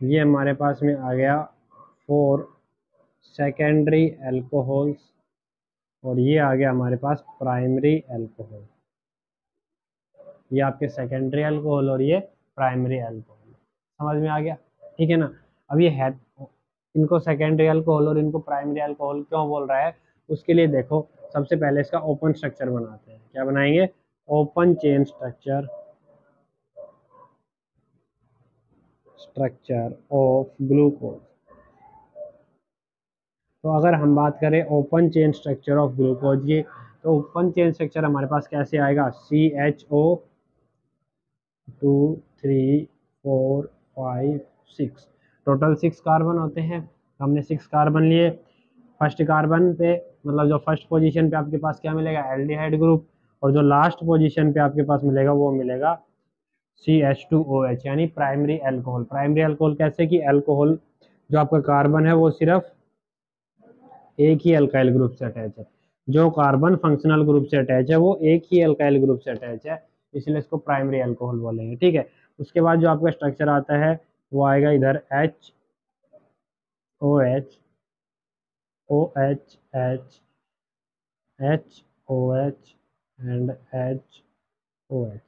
ये हमारे पास में आ गया 4 सेकेंडरी अल्कोहल्स, और ये आ गया हमारे पास प्राइमरी अल्कोहल। ये आपके सेकेंडरी अल्कोहल और ये प्राइमरी अल्कोहल, समझ में आ गया। ठीक है ना, अब ये है, इनको सेकेंडरी अल्कोहल और इनको प्राइमरी अल्कोहल क्यों बोल रहा है, उसके लिए देखो सबसे पहले इसका ओपन स्ट्रक्चर बनाते हैं। क्या बनाएंगे, open chain structure of glucose. तो अगर हम बात करें open chain structure of glucose की, तो ओपन चेन स्ट्रक्चर हमारे पास कैसे आएगा, CHO 2 3 4 5 6, टोटल 6 कार्बन होते हैं। हमने 6 कार्बन लिए, फर्स्ट कार्बन पे मतलब जो फर्स्ट पोजीशन पे आपके पास क्या मिलेगा, एल्डिहाइड ग्रुप, और जो लास्ट पोजीशन पे आपके पास मिलेगा वो मिलेगा CH2OH, यानी प्राइमरी अल्कोहल। प्राइमरी अल्कोहल कैसे कि अल्कोहल जो आपका कार्बन है वो सिर्फ एक ही अल्काइल ग्रुप से अटैच है, जो कार्बन फंक्शनल ग्रुप से अटैच है वो एक ही अल्काइल ग्रुप से अटैच है, इसलिए इसको प्राइमरी अल्कोहल बोलेंगे। ठीक है, उसके बाद जो आपका स्ट्रक्चर आता है वो आएगा इधर HOH OH HOH and HOH।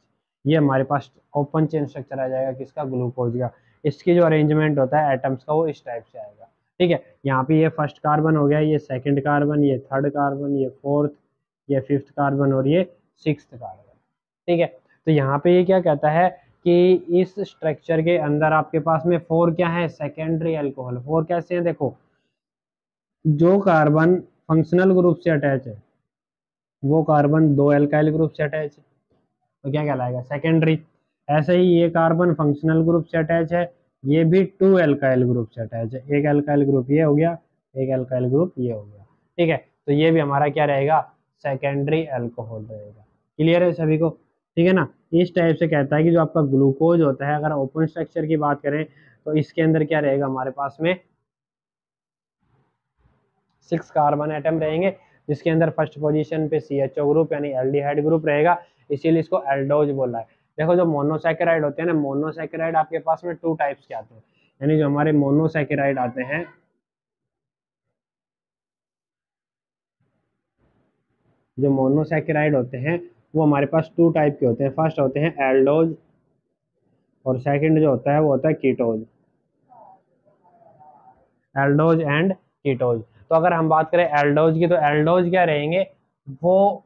ये हमारे पास ओपन चेन स्ट्रक्चर आ जाएगा किसका, ग्लूकोज का। इसकी जो अरेंजमेंट होता है एटम्स का वो इस टाइप से आएगा। ठीक है, यहाँ पे ये फर्स्ट कार्बन हो गया, ये सेकंड कार्बन, ये थर्ड कार्बन, ये फोर्थ, ये फिफ्थ कार्बन, और ये सिक्स्थ कार्बन। ठीक है, तो यहाँ पे ये क्या कहता है कि इस स्ट्रक्चर के अंदर आपके पास में 4 क्या है, सेकेंडरी अल्कोहल। 4 कैसे हैं, देखो जो कार्बन फंक्शनल ग्रुप से अटैच है वो कार्बन 2 एल्काइल ग्रुप से अटैच है, तो क्या कहलाएगा, सेकेंडरी। ऐसे ही ये कार्बन फंक्शनल ग्रुप से अटैच है, ये भी 2 एल्काइल ग्रुप से अटैच है, एक एल्काइल ग्रुप ये हो गया, एक एल्काइल ग्रुप ये हो गया। ठीक है, तो ये भी हमारा क्या रहेगा, सेकेंडरी अल्कोहल रहेगा। क्लियर है सभी को। ठीक है ना, इस टाइप से कहता है कि जो आपका ग्लूकोज होता है, अगर ओपन स्ट्रक्चर की बात करें तो इसके अंदर क्या रहेगा हमारे पास में, 6 कार्बन एटम रहेंगे, जिसके अंदर फर्स्ट पोजीशन पे CHO ग्रुप यानी एल्डिहाइड ग्रुप रहेगा, इसीलिए इसको एल्डोज बोला है। देखो जो मोनोसैकेराइड होते हैं ना, मोनोसैकेराइड आपके पास में 2 टाइप्स के आते हैं, यानी जो हमारे मोनोसैकेराइड आते हैं, जो मोनोसैकेराइड होते हैं वो हमारे पास 2 टाइप के होते हैं। फर्स्ट होते हैं एल्डोज, और सेकंड जो होता है वो होता है कीटोज, एल्डोज एंड कीटोज। तो अगर हम बात करें एल्डोज की, तो एल्डोज क्या रहेंगे, वो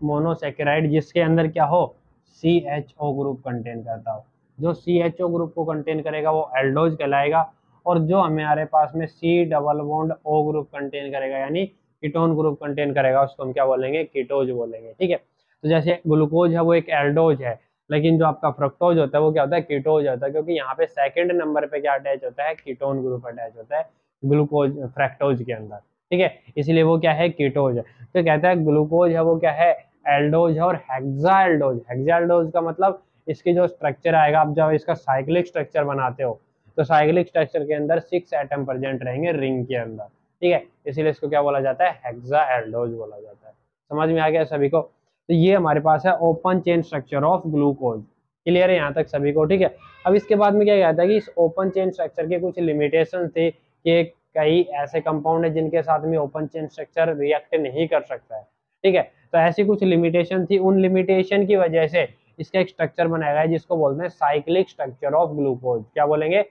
मोनोसैकेराइड जिसके अंदर क्या हो, CHO ग्रुप कंटेन करता हो। जो CHO ग्रुप को कंटेन करेगा वो एल्डोज कहलाएगा, और जो हमारे पास में C double bond O group contain करेगा यानी कीटोन ग्रुप कंटेन करेगा, उसको हम क्या बोलेंगे, कीटोज बोलेंगे। ठीक है, तो जैसे ग्लूकोज है वो एक एल्डोज है, लेकिन जो आपका फ्रक्टोज होता है वो क्या होता है, कीटोज होता है, क्योंकि यहाँ पे सेकंड नंबर पे क्या अटैच होता है, कीटोन ग्रुप अटैच होता है ग्लूकोज फ्रक्टोज के अंदर। ठीक है, इसलिए वो क्या है, कीटोज है। तो कहता है ग्लूकोज है वो क्या है, एल्डोज है, और हेक्सा एल्डोज। हेक्सा एल्डोज का मतलब इसकी जो स्ट्रक्चर आएगा, आप जब इसका साइक्लिक स्ट्रक्चर बनाते हो तो साइक्लिक स्ट्रक्चर के अंदर 6 एटम प्रेजेंट रहेंगे रिंग के अंदर। ठीक है, इसीलिए इसको क्या बोला जाता है, हेक्सा एल्डोज बोला जाता है। समझ में आ गया सभी को। तो ये हमारे पास है open chain structure of glucose. Clear है यहाँ तक सभी को? ठीक है। अब इसके बाद में क्या कहता है कि इस ओपन चेन स्ट्रक्चर के कुछ लिमिटेशन थे कि कई ऐसे कंपाउंड है जिनके साथ में ओपन चेन स्ट्रक्चर रिएक्ट नहीं कर सकता है। ठीक है, तो ऐसी कुछ लिमिटेशन थी, उन लिमिटेशन की वजह से इसका एक स्ट्रक्चर बनाया गया है जिसको बोलते हैं साइक्लिक स्ट्रक्चर ऑफ ग्लूकोज। क्या बोलेंगे?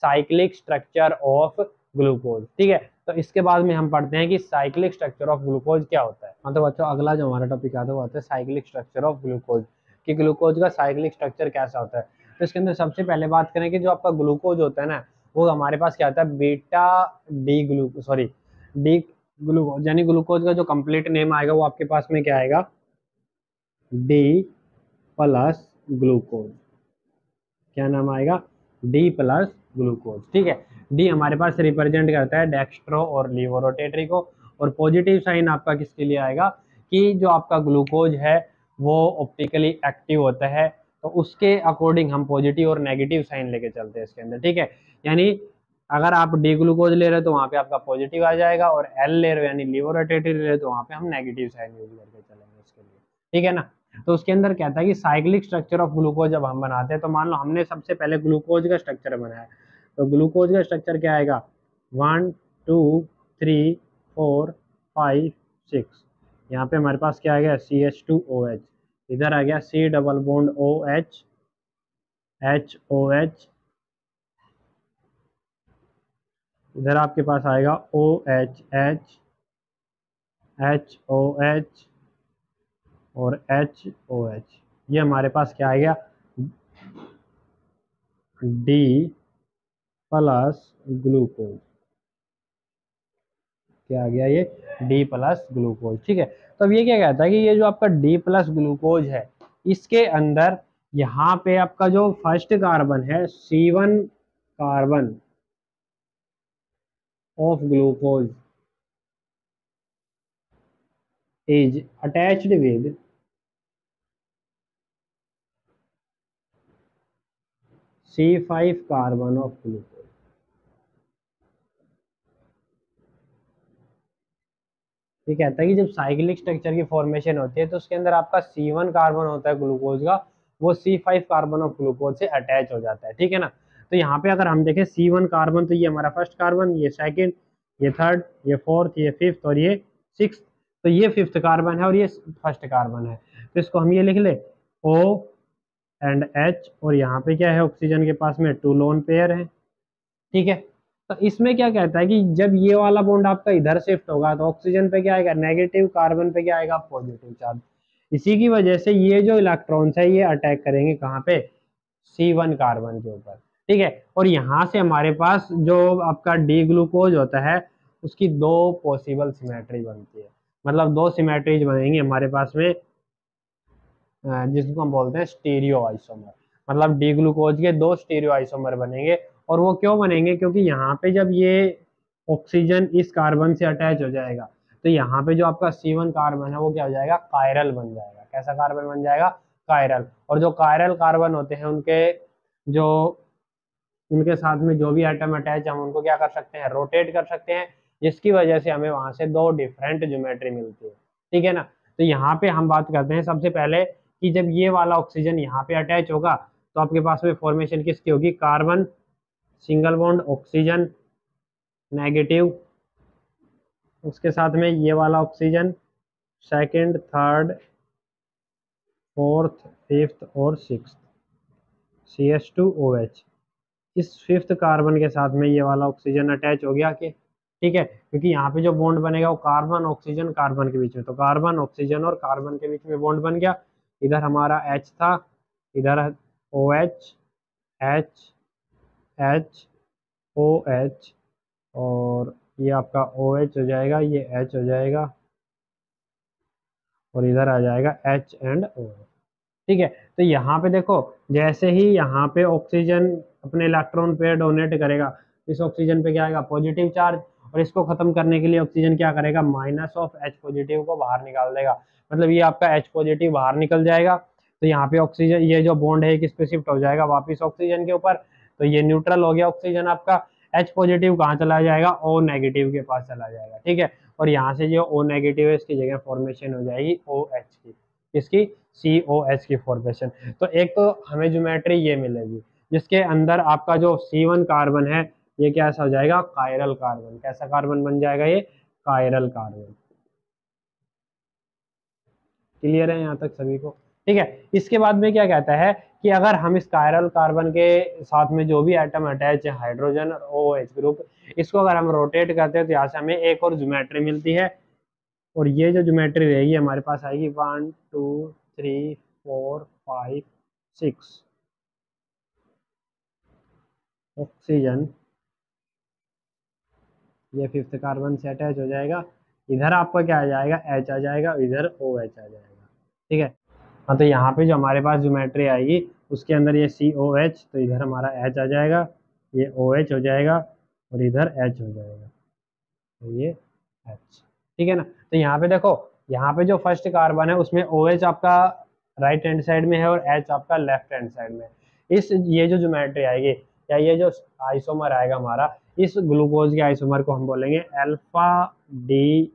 Cyclic structure of glucose. ठीक है, तो इसके बाद में हम पढ़ते हैं कि साइक्लिक स्ट्रक्चर ऑफ ग्लूकोज क्या होता है। हाँ तो बच्चों अगला जो हमारा टॉपिक आता है वो आता है साइक्लिक स्ट्रक्चर ऑफ ग्लूकोज, कि ग्लूकोज का साइक्लिक स्ट्रक्चर कैसा होता है। तो इसके अंदर सबसे पहले बात करें कि जो आपका ग्लूकोज होता है ना, वो हमारे पास क्या आता है, beta D glucose, sorry D glucose, यानी ग्लूकोज का जो कंप्लीट नेम आएगा वो आपके पास में क्या आएगा, डी प्लस ग्लूकोज। क्या नाम आएगा? D plus glucose. ठीक है, डी हमारे पास रिप्रेजेंट करता है डेक्स्ट्रो और लीवो रोटेटरी को, और पॉजिटिव साइन आपका किसके लिए आएगा कि जो आपका ग्लूकोज है वो ऑप्टिकली एक्टिव होता है, तो उसके अकॉर्डिंग हम पॉजिटिव और नेगेटिव साइन लेके चलते हैं इसके अंदर। ठीक है, यानी अगर आप डी ग्लूकोज ले रहे हो तो वहां पे आपका पॉजिटिव आ जाएगा, और एल ले रहे हो यानी लीवो रोटेटरी ले रहे हो तो वहां पे हम नेगेटिव साइन यूज करके चलेंगे इसके लिए। ठीक है ना? तो उसके अंदर कहता है कि साइक्लिक स्ट्रक्चर ऑफ ग्लूकोज जब हम बनाते हैं, तो मान लो हमने सबसे पहले ग्लूकोज का स्ट्रक्चर बनाया, तो ग्लूकोज का स्ट्रक्चर क्या आएगा, 1 2 3 4 5 6। यहाँ पे हमारे पास क्या आ गया, CH2OH, इधर आ गया C double bond OH HOH, इधर आपके पास आएगा OHH HOH और HOH। ये हमारे पास क्या आ गया, डी प्लस ग्लूकोज। क्या आ गया ये, डी प्लस ग्लूकोज। ठीक है, तो अब ये क्या कहता है कि ये जो आपका डी प्लस ग्लूकोज है, इसके अंदर यहाँ पे आपका जो फर्स्ट कार्बन है C1 carbon of glucose is attached with C5 carbon of glucose. ये कहता है कि जब साइक्लिक स्ट्रक्चर की फॉर्मेशन होती है तो उसके अंदर आपका C1 कार्बन होता है ग्लूकोज का, वो C5 कार्बन ऑफ ग्लूकोज से अटैच हो जाता है। ठीक है ना? तो यहाँ पे अगर हम देखें C1 कार्बन, तो ये हमारा फर्स्ट कार्बन, ये सेकंड, ये थर्ड, ये फोर्थ, ये फिफ्थ और ये सिक्स। तो ये फिफ्थ कार्बन है और ये फर्स्ट कार्बन है, तो इसको हम ये लिख ले O एंड H, और यहाँ पे क्या है, ऑक्सीजन के पास में 2 लोन पेयर है। ठीक है, तो इसमें क्या कहता है कि जब ये वाला बॉन्ड आपका इधर शिफ्ट होगा तो ऑक्सीजन पे क्या आएगा, नेगेटिव, कार्बन पे क्या आएगा, पॉजिटिव चार्ज। इसी की वजह से ये जो इलेक्ट्रॉन्स है ये अटैक करेंगे कहाँ पे, C1 कार्बन के ऊपर। ठीक है, और यहाँ से हमारे पास जो आपका डी ग्लूकोज होता है उसकी 2 पॉसिबल सिमेट्री बनती है, मतलब 2 सिमेट्रीज बनेंगी हमारे पास में, जिसको हम बोलते हैं स्टीरियो आइसोमर। मतलब डी ग्लूकोज के 2 स्टीरियो आइसोमर बनेंगे, और वो क्यों बनेंगे, क्योंकि यहाँ पे जब ये ऑक्सीजन इस कार्बन से अटैच हो जाएगा तो यहाँ पे जो आपका C1 कार्बन है वो क्या हो जाएगा, कायरल बन जाएगा। कैसा कार्बन बन जाएगा, कायरल। और जो कायरल कार्बन होते हैं उनके जो उनके साथ में जो भी एटम अटैच हम उनको क्या कर सकते हैं, रोटेट कर सकते हैं, जिसकी वजह से हमें वहां से 2 डिफरेंट ज्योमेट्री मिलती है। ठीक है ना? तो यहाँ पे हम बात करते हैं सबसे पहले कि जब ये वाला ऑक्सीजन यहाँ पे अटैच होगा तो आपके पास में फॉर्मेशन किसकी होगी, carbon single bond oxygen negative, उसके साथ में ये वाला oxygen second, third, fourth, fifth और सिक्स्थ, CH2OH। इस फिफ्थ कार्बन के साथ में ये वाला ऑक्सीजन अटैच हो गया कि, ठीक है, क्योंकि यहाँ पे जो बॉन्ड बनेगा वो कार्बन ऑक्सीजन कार्बन के बीच में, तो कार्बन ऑक्सीजन और कार्बन के बीच में बॉन्ड बन गया। इधर हमारा H था, इधर OH H H OH, और ये आपका OH हो जाएगा, ये H हो जाएगा, और इधर आ जाएगा H एंड OH। ठीक है, तो यहाँ पे देखो जैसे ही यहाँ पे ऑक्सीजन अपने इलेक्ट्रॉन पेयर डोनेट करेगा, इस ऑक्सीजन पे क्या आएगा, पॉजिटिव चार्ज, और इसको खत्म करने के लिए ऑक्सीजन क्या करेगा, माइनस ऑफ H पॉजिटिव को बाहर निकाल देगा। मतलब ये आपका H पॉजिटिव बाहर निकल जाएगा, तो यहाँ पे ऑक्सीजन, ये जो बॉन्ड है किस पे शिफ्ट हो जाएगा, वापिस ऑक्सीजन के ऊपर, तो ये न्यूट्रल हो गया ऑक्सीजन आपका। H पॉजिटिव कहाँ चला जाएगा, O नेगेटिव के पास चला जाएगा। ठीक है, और यहाँ से जो O नेगेटिव है इसकी जगह फॉर्मेशन हो जाएगी OH की। इसकी COH की फॉर्मेशन। तो एक तो हमें ज्योमेट्री ये मिलेगी जिसके अंदर आपका जो C1 कार्बन है ये कैसा हो जाएगा, कायरल कार्बन। कैसा कार्बन बन जाएगा ये, कायरल कार्बन। क्लियर है यहाँ तक सभी को? ठीक है। इसके बाद में क्या कहता है कि अगर हम इस कायरल कार्बन के साथ में जो भी एटम अटैच है, हाइड्रोजन और OH ग्रुप, इसको अगर हम रोटेट करते हैं तो यहाँ से हमें एक और ज्योमेट्री मिलती है। और ये जो ज्योमेट्री रहेगी हमारे पास आएगी 1 2 3 4 5 6। ऑक्सीजन, ये फिफ्थ कार्बन से अटैच हो जाएगा। इधर आपका क्या आ जाएगा, H आ जाएगा, इधर OH आ जाएगा। ठीक है। हाँ, तो यहाँ पे जो हमारे पास ज्योमेट्री आएगी उसके अंदर ये COH, तो इधर हमारा H आ जाएगा, ये OH हो जाएगा और इधर H हो जाएगा, तो ये H। ठीक है ना। तो यहाँ पे देखो, यहाँ पे जो फर्स्ट कार्बन है उसमें OH आपका राइट हैंड साइड में है और H आपका लेफ्ट हैंड साइड में है। इस ये जो ज्योमेट्री आएगी या ये जो आइसोमर आएगा हमारा, इस ग्लूकोज के आइसोमर को हम बोलेंगे अल्फा डी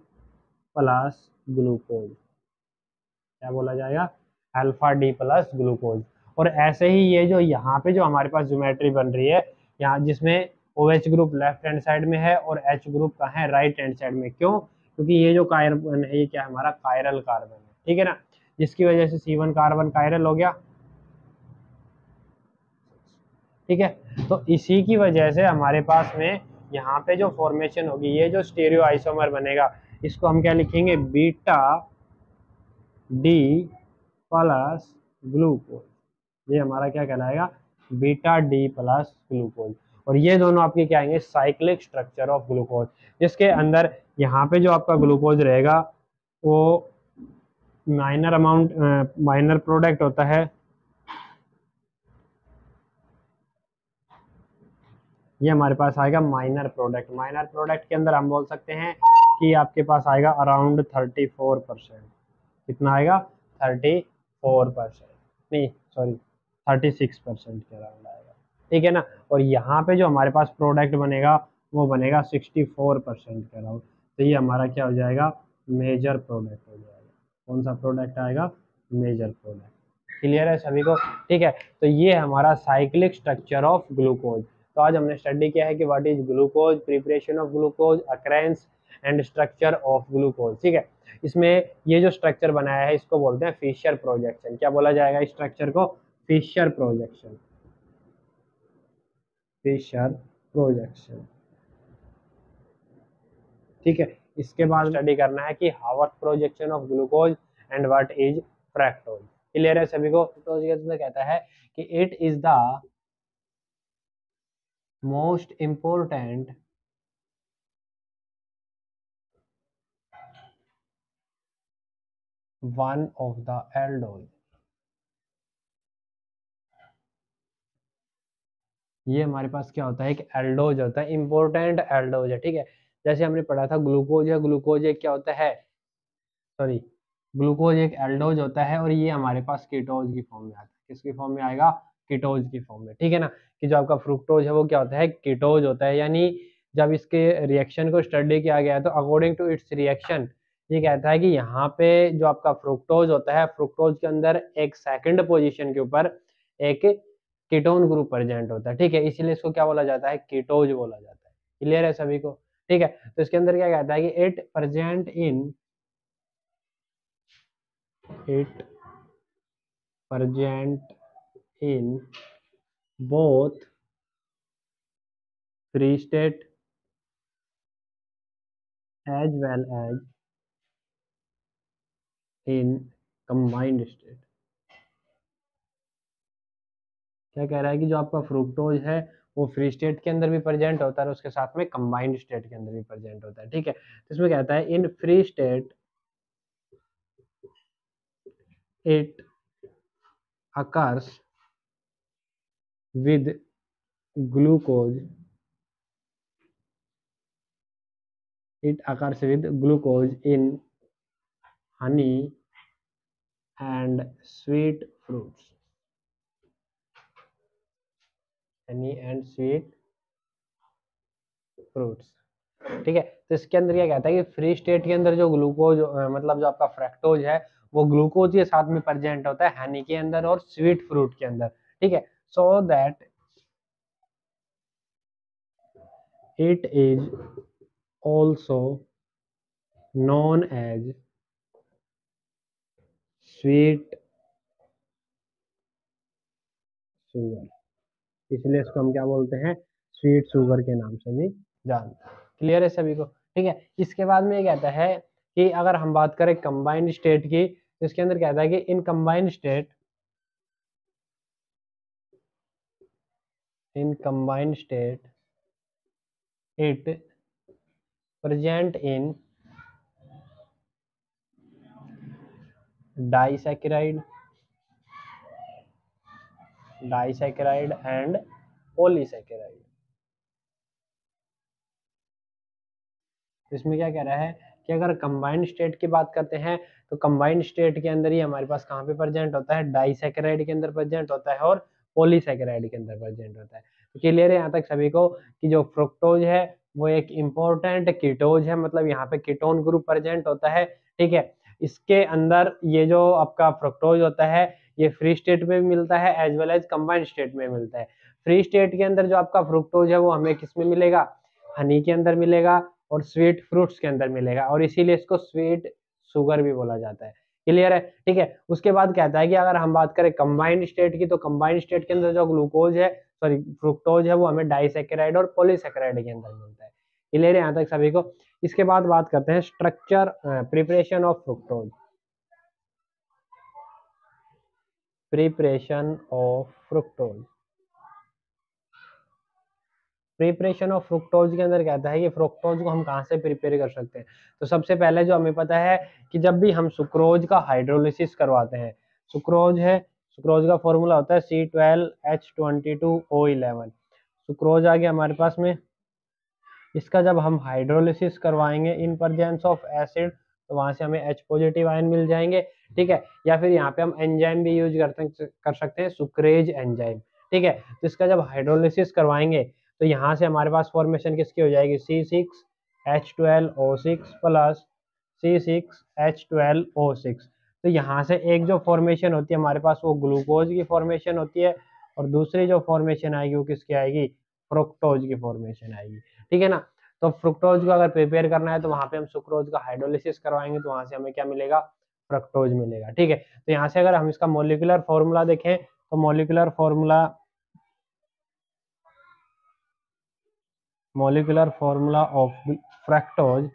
प्लस ग्लूकोज। क्या बोला जाएगा, अल्फा डी प्लस ग्लूकोज। और ऐसे ही ये जो यहाँ पे जो हमारे पास ज्योमेट्री बन रही है यहाँ, जिसमें OH group left hand side में है और H ग्रुप का है राइट हैंड साइड में। क्यों? क्योंकि ये जो कार्बन है ये क्या है, हमारा कायरल कार्बन है। ठीक है ना, जिसकी वजह से C1 कार्बन कायरल हो गया। ठीक है। तो इसी की वजह से हमारे पास में यहाँ पे जो फॉर्मेशन होगी, ये जो स्टीरियो आइसोमर बनेगा, इसको हम क्या लिखेंगे, बीटा डी प्लस ग्लूकोज। ये हमारा क्या कहलाएगा, बीटा डी प्लस ग्लूकोज। और ये दोनों आपके क्या आएंगे, साइक्लिक स्ट्रक्चर ऑफ ग्लूकोज, जिसके अंदर यहाँ पे जो आपका ग्लूकोज रहेगा वो माइनर अमाउंट, माइनर प्रोडक्ट होता है। ये हमारे पास आएगा माइनर प्रोडक्ट। माइनर प्रोडक्ट के अंदर हम बोल सकते हैं कि आपके पास आएगा अराउंड 34%। कितना आएगा, 34%, नहीं सॉरी 36% के अराउंड आएगा। ठीक है ना। और यहाँ पे जो हमारे पास प्रोडक्ट बनेगा वो बनेगा 64% के अराउंड। तो ये हमारा क्या हो जाएगा, मेजर प्रोडक्ट हो जाएगा। कौन सा प्रोडक्ट आएगा, मेजर प्रोडक्ट। क्लियर है सभी को? ठीक है। तो ये हमारा साइक्लिक स्ट्रक्चर ऑफ ग्लूकोज। तो आज हमने स्टडी किया है कि what is glucose, preparation of glucose, occurrence and structure of glucose. ठीक है। इसमें ये जो स्ट्रक्चर बनाया है इसको बोलते हैं फिशर प्रोजेक्शन। क्या बोला जाएगा इस स्ट्रक्चर को, फिशर प्रोजेक्शन, फिशर प्रोजेक्शन। ठीक है। इसके बाद स्टडी करना है कि Haworth projection of glucose and what is fructose. Clear है सभी को? फ्रैक्टोज में कहता है कि it is the most important one of the aldose. ये हमारे पास क्या होता है, एक एल्डोज होता है, इंपॉर्टेंट एल्डोज है। ठीक है। जैसे हमने पढ़ा था ग्लूकोज है, ग्लूकोज एक क्या होता है, सॉरी, ग्लूकोज एक एल्डोज होता है और ये हमारे पास कीटोज की फॉर्म में आता है। किसकी फॉर्म में आएगा, कीटोज की फॉर्म में। ठीक है ना, कि जो आपका फ्रुक्टोज है वो क्या होता है, कीटोज होता है। यानी जब इसके रिएक्शन को स्टडी किया गया है तो अकॉर्डिंग टू इट्स रिएक्शन ये कहता है कि यहाँ पे जो आपका फ्रुक्टोज होता है, फ्रुक्टोज के अंदर एक सेकंड पोजीशन के ऊपर एक कीटोन ग्रुप प्रेजेंट होता है। ठीक है, इसीलिए इसको क्या बोला जाता है, कीटोज बोला जाता है। क्लियर है सभी को? ठीक है। तो इसके अंदर क्या कहता है कि it present in, it present in both free state as well as in combined state। क्या कह रहा है कि जो आपका फ्रुक्टोज है वो फ्री स्टेट के अंदर भी प्रेजेंट होता है और उसके साथ में कंबाइंड स्टेट के अंदर भी प्रेजेंट होता है। ठीक है। तो इसमें कहता है in free state it occurs with glucose, it occurs with glucose in honey and sweet fruits, honey and sweet fruits। ठीक है। तो इसके अंदर क्या कहता है कि फ्री स्टेट के अंदर जो ग्लूकोज मतलब जो आपका फ्रैक्टोज है वो ग्लूकोज के साथ में प्रेजेंट होता है हनी के अंदर और स्वीट फ्रूट के अंदर, ठीक है। So that it is also known as sweet sugar, इसलिए इसको हम क्या बोलते हैं, स्वीट शुगर के नाम से भी जानते हैं। क्लियर है सभी को, ठीक है। इसके बाद में ये कहता है कि अगर हम बात करें कंबाइंड स्टेट की, तो इसके अंदर कहता है कि in combined state it present in disaccharide and polysaccharide. इसमें क्या कह रहा है कि अगर कंबाइंड स्टेट की बात करते हैं तो कंबाइंड स्टेट के अंदर ही हमारे पास कहाँ पे प्रेजेंट होता है, डाइसैकेराइड के अंदर प्रेजेंट होता है और पॉलीसैकेराइड के अंदर प्रेजेंट होता है। तो क्लियर है यहाँ तक सभी को कि जो फ्रुक्टोज है वो एक इंपॉर्टेंट कीटोज है, मतलब यहाँ पे कीटोन ग्रुप प्रेजेंट होता है, ठीक है। इसके अंदर ये जो आपका फ्रुक्टोज होता है ये फ्री स्टेट में भी मिलता है as well as combined state में मिलता है। फ्री स्टेट के अंदर जो आपका फ्रुक्टोज है वो हमें किस में मिलेगा, हनी के अंदर मिलेगा और स्वीट फ्रूट्स के अंदर मिलेगा, और इसीलिए इसको स्वीट शुगर भी बोला जाता है। क्लियर है, ठीक है। उसके बाद कहता है कि अगर हम बात करें कंबाइंड स्टेट की, तो कंबाइंड स्टेट के अंदर जो ग्लूकोज है, सॉरी फ्रुक्टोज है, वो हमें डाइसैकेराइड और पॉलीसैकेराइड के अंदर मिलता है। क्लियर है यहाँ तक सभी को। इसके बाद बात करते हैं structure, preparation of fructose. Preparation of fructose, preparation of fructose के अंदर कहता है कि फ्रुक्टोज को हम कहाँ से प्रिपेयर कर सकते हैं। तो सबसे पहले जो हमें पता है कि जब भी हम सुक्रोज का हाइड्रोलिसिस करवाते हैं, सुक्रोज है, सुक्रोज का फॉर्मूला होता है C12H22O11। सुक्रोज आ गया हमारे पास में, इसका जब हम हाइड्रोलिसिस करवाएंगे इन प्रेजेंस ऑफ एसिड, तो वहां से हमें H पॉजिटिव आयन मिल जाएंगे, ठीक है। या फिर यहाँ पे हम एंजाइम भी यूज कर सकते हैं, सुक्रेज एंजाइम, ठीक है। तो इसका जब हाइड्रोलिसिस करवाएंगे तो यहाँ से हमारे पास फॉर्मेशन किसकी हो जाएगी, C6H12O6 प्लस C6H12O6। तो यहाँ से एक जो फॉर्मेशन होती है हमारे पास वो ग्लूकोज की फॉर्मेशन होती है, और दूसरी जो फॉर्मेशन आएगी वो किसकी आएगी, फ्रुक्टोज की फॉर्मेशन आएगी, ठीक है ना। तो फ्रुक्टोज को अगर प्रिपेयर करना है तो वहां पे हम सुक्रोज का हाइड्रोलिसिस करवाएंगे, तो वहां से हमें क्या मिलेगा, फ्रुक्टोज मिलेगा, ठीक है। तो यहाँ से अगर हम इसका मोलिकुलर फॉर्मूला देखें तो molecular formula of fructose,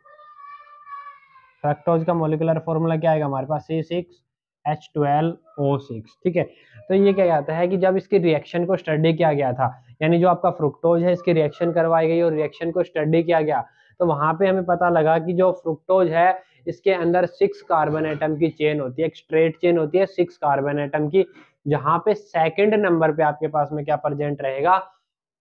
fructose का मोलिकुलर फॉर्मूला क्या आएगा हमारे पास, C6H12O6, ठीक है। तो ये क्या कहता है कि जब इसकी रिएक्शन को स्टडी किया गया था, यानी जो आपका फ्रुक्टोज है इसकी रिएक्शन करवाई गई और रिएक्शन को स्टडी किया गया, तो वहां पे हमें पता लगा कि जो फ्रुक्टोज है इसके अंदर 6 कार्बन एटम की चेन होती है, एक स्ट्रेट चेन होती है 6 कार्बन एटम की, जहां पे सेकंड नंबर पे आपके पास में क्या प्रेजेंट रहेगा,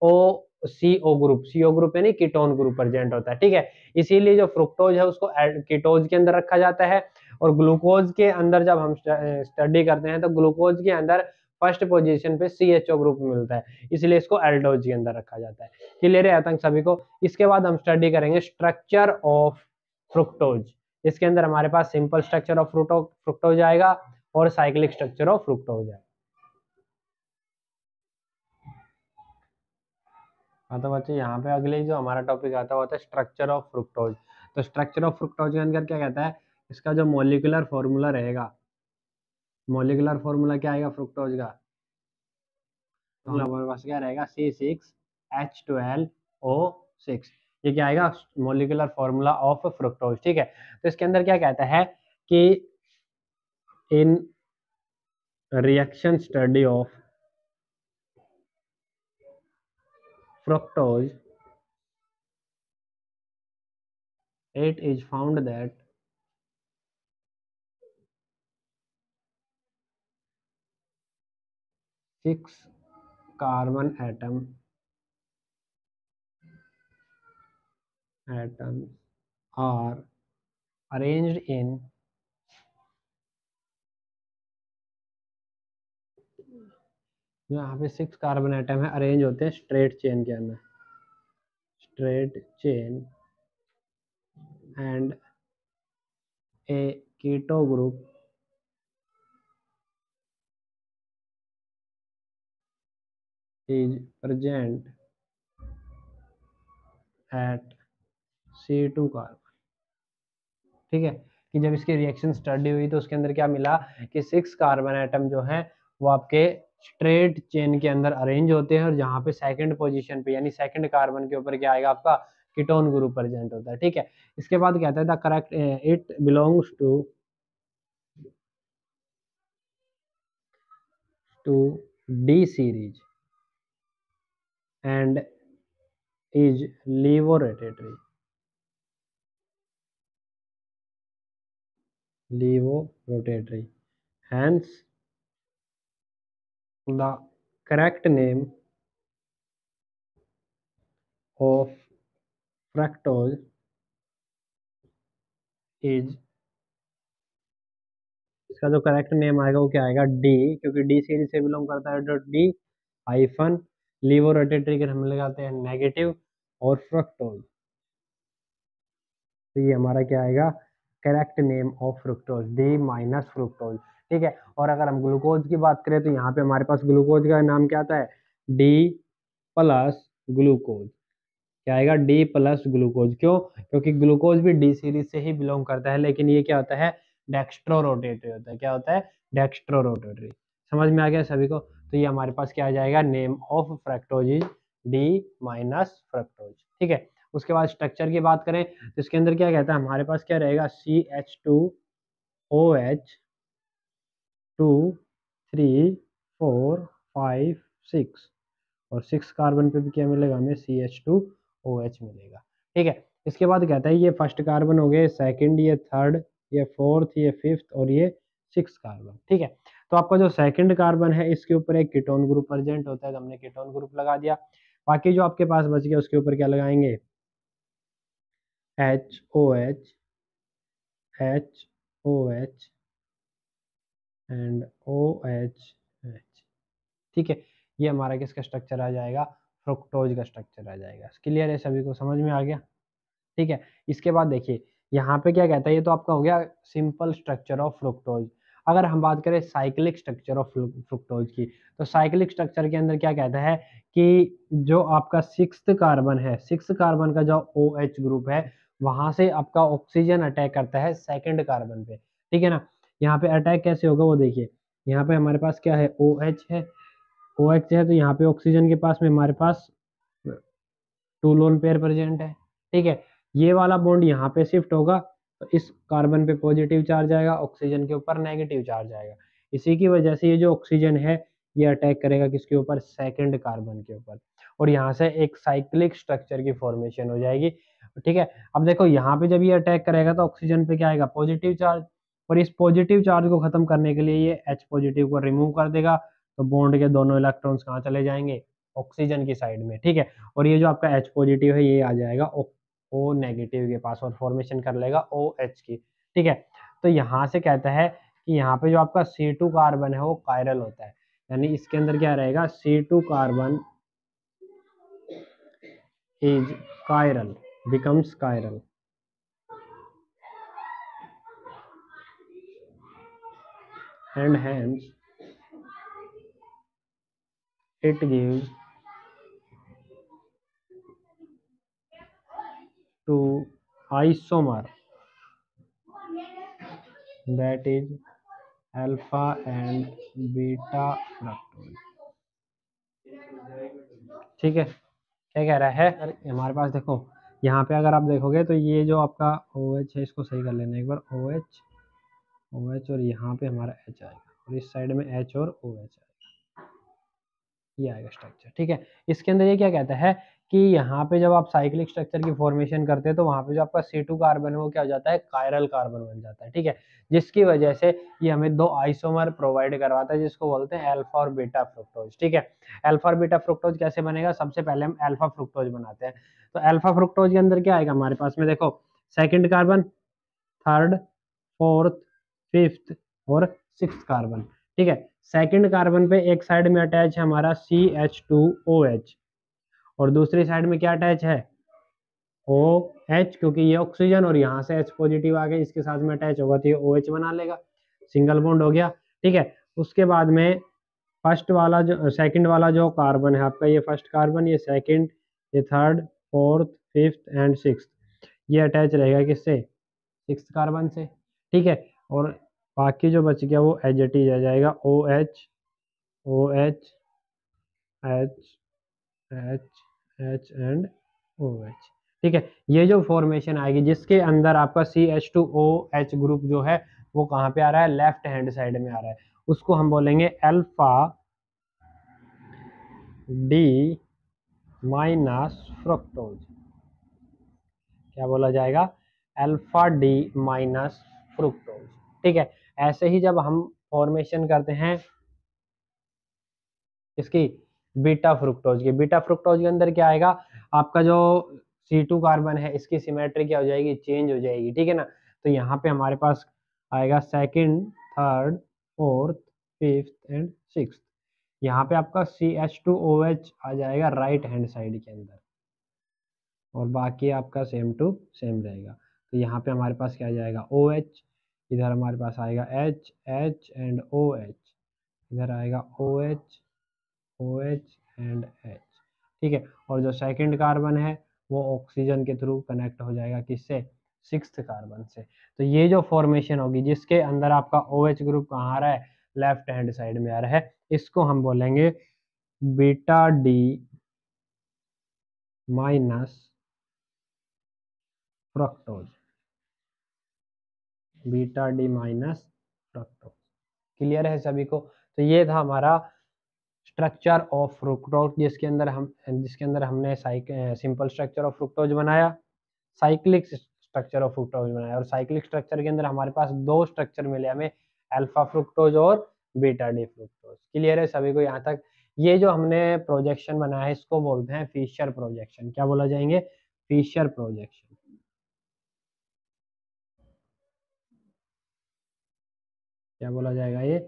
ओ सीओ ग्रुप यानी कीटोन ग्रुप प्रेजेंट होता है, ठीक है। इसीलिए जो फ्रुक्टोज है उसको कीटोज के अंदर रखा जाता है, और ग्लूकोज के अंदर जब हम स्टडी करते हैं तो ग्लूकोज के अंदर फर्स्ट पोजीशन पे CHO ग्रुप मिलता है, इसलिए इसको एल्डोज के अंदर रखा जाता है। क्लियर है आतंक सभी को। इसके बाद हम स्टडी करेंगे स्ट्रक्चर ऑफ फ्रुक्टोज। इसके अंदर हमारे पास सिंपल स्ट्रक्चर ऑफ फ्रुक्टोज आएगा और साइक्लिक स्ट्रक्चर ऑफ फ्रुक्टोज है। हाँ तो बच्चे यहाँ पे अगले जो हमारा टॉपिक आता हुआ था स्ट्रक्चर ऑफ फ्रुक्टोज। तो स्ट्रक्चर ऑफ फ्रुक्टोज के अंदर क्या कहता है, इसका जो मोलिकुलर फॉर्मूला रहेगा, मोलिकुलर फॉर्मूला क्या आएगा फ्रुक्टोज का, तो हमारे पास क्या रहेगा, C6H12O6। ये क्या आएगा, मोलिकुलर फॉर्मूला ऑफ फ्रुक्टोज, ठीक है। तो इसके अंदर क्या कहता है कि in reaction study of fructose it is found that 6 carbon atoms are arranged in जो यहाँ पे 6 कार्बन एटम है अरेंज होते हैं स्ट्रेट चेन के अंदर, straight chain and a keto group is present at C2 carbon. ठीक है, कि जब इसकी रिएक्शन स्टडी हुई तो उसके अंदर क्या मिला कि 6 कार्बन एटम जो है वो आपके स्ट्रेट चेन के अंदर अरेंज होते हैं, और जहां पे सेकंड पोजीशन पे यानी सेकंड कार्बन के ऊपर क्या आएगा आपका कीटोन ग्रुप प्रेजेंट होता है। ठीक है, इसके बाद कहता है the correct it belongs to D series and is levorotatory. Levorotatory, hence the correct name of fructose is, इसका जो करेक्ट नेम आएगा वो क्या आएगा डी, क्योंकि डी सीरीज से बिलोंग करता है, तो डी हाइफन लेवोरोटेटरी के हम लगाते हैं नेगेटिव और फ्रक्टोज, तो ये हमारा क्या आएगा correct name of fructose D minus fructose. ठीक है, और अगर हम ग्लूकोज की बात करें तो यहाँ पे हमारे पास ग्लूकोज का नाम क्या आता है डी प्लस ग्लूकोज। क्या आएगा डी प्लस ग्लूकोज, क्यों, क्योंकि ग्लूकोज भी डी सीरीज से ही बिलोंग करता है, लेकिन ये क्या होता है डेक्स्ट्रो रोटेटरी होता है। क्या होता है डेक्स्ट्रो रोटेटरी। समझ में आ गया सभी को, तो ये हमारे पास क्या आ जाएगा name of fructose is D minus fructose. ठीक है, उसके बाद स्ट्रक्चर की बात करें तो इसके अंदर क्या कहता है हमारे पास क्या रहेगा CH2OH 2 3 4 5 6, और 6 कार्बन पे भी क्या मिलेगा हमें CH2OH मिलेगा। ठीक है, इसके बाद कहता है ये फर्स्ट कार्बन हो गए, सेकंड, ये थर्ड, ये फोर्थ, ये फिफ्थ, और ये 6 कार्बन। ठीक है, तो आपका जो सेकंड कार्बन है इसके ऊपर एक कीटोन ग्रुप प्रेजेंट होता है, तो हमने कीटोन ग्रुप लगा दिया। बाकी जो आपके पास बच गया उसके ऊपर क्या लगाएंगे HOH HOH एंड OH। ठीक है, ये हमारा किसका स्ट्रक्चर आ जाएगा फ्रुक्टोज का स्ट्रक्चर आ जाएगा। क्लियर है सभी को, समझ में आ गया। ठीक है, इसके बाद देखिए यहाँ पे क्या कहता है, ये तो आपका हो गया सिंपल स्ट्रक्चर ऑफ फ्रुक्टोज। अगर हम बात करें साइक्लिक स्ट्रक्चर ऑफ फ्रुक्टोज की, तो साइक्लिक स्ट्रक्चर के अंदर क्या कहता है कि जो आपका 6th कार्बन है, 6th कार्बन का जो OH ग्रुप है वहां से आपका ऑक्सीजन अटैक करता है सेकंड कार्बन पे। ठीक है ना, यहाँ पे अटैक कैसे होगा वो देखिए, यहाँ पे हमारे पास क्या है OH है, OH है, तो यहाँ पे ऑक्सीजन के पास में हमारे पास 2 लोन पेयर प्रेजेंट है। ठीक है, ये वाला बॉन्ड यहाँ पे शिफ्ट होगा, तो इस कार्बन पे पॉजिटिव चार्ज आएगा, ऑक्सीजन के ऊपर नेगेटिव चार्ज आएगा। इसी की वजह से ये जो ऑक्सीजन है ये अटैक करेगा किसके ऊपर सेकंड कार्बन के ऊपर, और यहाँ से एक साइक्लिक स्ट्रक्चर की फॉर्मेशन हो जाएगी। ठीक है, अब देखो यहाँ पे जब ये अटैक करेगा तो ऑक्सीजन पे क्या आएगा पॉजिटिव चार्ज, और इस पॉजिटिव चार्ज को खत्म करने के लिए ये H पॉजिटिव को रिमूव कर देगा, तो बॉन्ड के दोनों इलेक्ट्रॉन्स कहाँ चले जाएंगे ऑक्सीजन की साइड में। ठीक है, और ये जो आपका H पॉजिटिव है ये आ जाएगा O नेगेटिव के पास और फॉर्मेशन कर लेगा OH की। ठीक है, तो यहाँ से कहता है कि यहाँ पे जो आपका C2 कार्बन है वो कायरल होता है, यानी इसके अंदर क्या रहेगा C2 carbon is chiral, becomes chiral, and hence it gives to isomer that is alpha and beta fructose। ठीक है, क्या कह रहा है हमारे पास देखो यहाँ पे अगर आप देखोगे तो ये जो आपका OH है इसको सही कर लेना एक बार, OH और यहाँ पे हमारा H आएगा, और इस साइड में H और OH आएगा, ये आएगा स्ट्रक्चर। ठीक है, इसके अंदर ये क्या कहता है कि यहाँ पे जब आप साइक्लिक स्ट्रक्चर की फॉर्मेशन करते हैं तो वहाँ पे जो आपका C2 कार्बन है वो क्या हो जाता है कायरल कार्बन बन जाता है। ठीक है, जिसकी वजह से ये हमें 2 आइसोमर प्रोवाइड करवाता है जिसको बोलते हैं अल्फा और बीटा फ्रुक्टोज। ठीक है, अल्फा और बीटा फ्रुक्टोज कैसे बनेगा, सबसे पहले हम अल्फा फ्रुक्टोज बनाते हैं। तो अल्फा फ्रुक्टोज के अंदर क्या आएगा हमारे पास में देखो second carbon, third, fourth, fifth और 6th कार्बन। ठीक है, सेकंड कार्बन पे एक साइड में अटैच है हमारा CH2OH, और दूसरी साइड में क्या अटैच है OH, क्योंकि ये ऑक्सीजन और यहाँ से H पॉजिटिव आ गया, इसके साथ में अटैच होगा तो ये OH बना लेगा, सिंगल बॉन्ड हो गया। ठीक है, उसके बाद में फर्स्ट वाला जो सेकंड वाला जो कार्बन है आपका, ये फर्स्ट कार्बन, ये सेकंड, ये third, fourth, fifth and sixth, ये अटैच रहेगा किससे, सिक्स्थ कार्बन से, ठीक है। और बाकी जो बच गया वो एच टी आ जाएगा, O H, O H, H, H, H and O H, ठीक है। ये जो फॉर्मेशन आएगी जिसके अंदर आपका CH2OH ग्रुप जो है वो कहाँ पे आ रहा है, लेफ्ट हैंड साइड में आ रहा है, उसको हम बोलेंगे अल्फा डी माइनस फ्रुक्टोज। क्या बोला जाएगा, अल्फा डी माइनस फ्रुक्टोज, ठीक है। ऐसे ही जब हम फॉर्मेशन करते हैं इसकी बीटा फ्रुक्टोज की, बीटा फ्रुक्टोज के अंदर क्या आएगा, आपका जो C2 कार्बन है इसकी सिमेट्री क्या हो जाएगी, चेंज हो जाएगी, ठीक है ना। तो यहाँ पे हमारे पास आएगा second, third, fourth, fifth and sixth. यहाँ पे आपका CH2OH आ जाएगा राइट हैंड साइड के अंदर, और बाकी आपका सेम टू सेम रहेगा। तो यहाँ पे हमारे पास क्या आ जाएगा, OH, इधर हमारे पास आएगा H, H एंड OH, इधर आएगा OH, OH एंड H, ठीक है। और जो सेकंड कार्बन है वो ऑक्सीजन के थ्रू कनेक्ट हो जाएगा किससे, सिक्स्थ कार्बन से। तो ये जो फॉर्मेशन होगी जिसके अंदर आपका OH ग्रुप कहाँ आ रहा है, लेफ्ट हैंड साइड में आ रहा है, इसको हम बोलेंगे beta D minus fructose, beta D minus fructose. Clear है सभी को। तो ये था हमारा स्ट्रक्चर ऑफ फ्रुक्टोज, जिसके अंदर हमने सिंपल स्ट्रक्चर ऑफ फ्रुक्टोज बनाया, साइक्लिक स्ट्रक्चर ऑफ फ्रुक्टोज बनाया, और साइक्लिक स्ट्रक्चर के अंदर हमारे पास दो स्ट्रक्चर मिले हमें, अल्फा फ्रुक्टोज और बीटा डी फ्रुक्टोज। क्लियर है सभी को यहाँ तक। ये जो हमने प्रोजेक्शन बनाया है इसको बोलते हैं फिशर प्रोजेक्शन। क्या बोला जाएंगे, फिशर प्रोजेक्शन। क्या बोला जाएगा, ये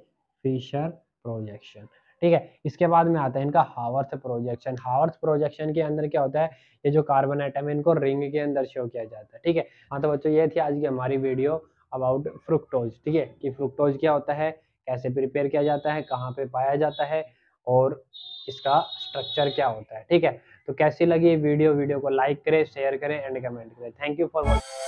फिशर प्रोजेक्शन, ठीक है। इसके बाद में आता है इनका हावर्थ प्रोजेक्शन। हावर्थ प्रोजेक्शन के अंदर क्या होता है, ये जो कार्बन एटम है इनको रिंग के अंदर शो किया जाता है, ठीक है। हाँ तो बच्चों ये थी आज की हमारी वीडियो अबाउट फ्रुक्टोज, ठीक है, कि फ्रुक्टोज क्या होता है, कैसे प्रिपेयर किया जाता है, कहाँ पे पाया जाता है, और इसका स्ट्रक्चर क्या होता है, ठीक है। तो कैसी लगी वीडियो को लाइक करें, शेयर करें एंड कमेंट करें। Thank you for watching.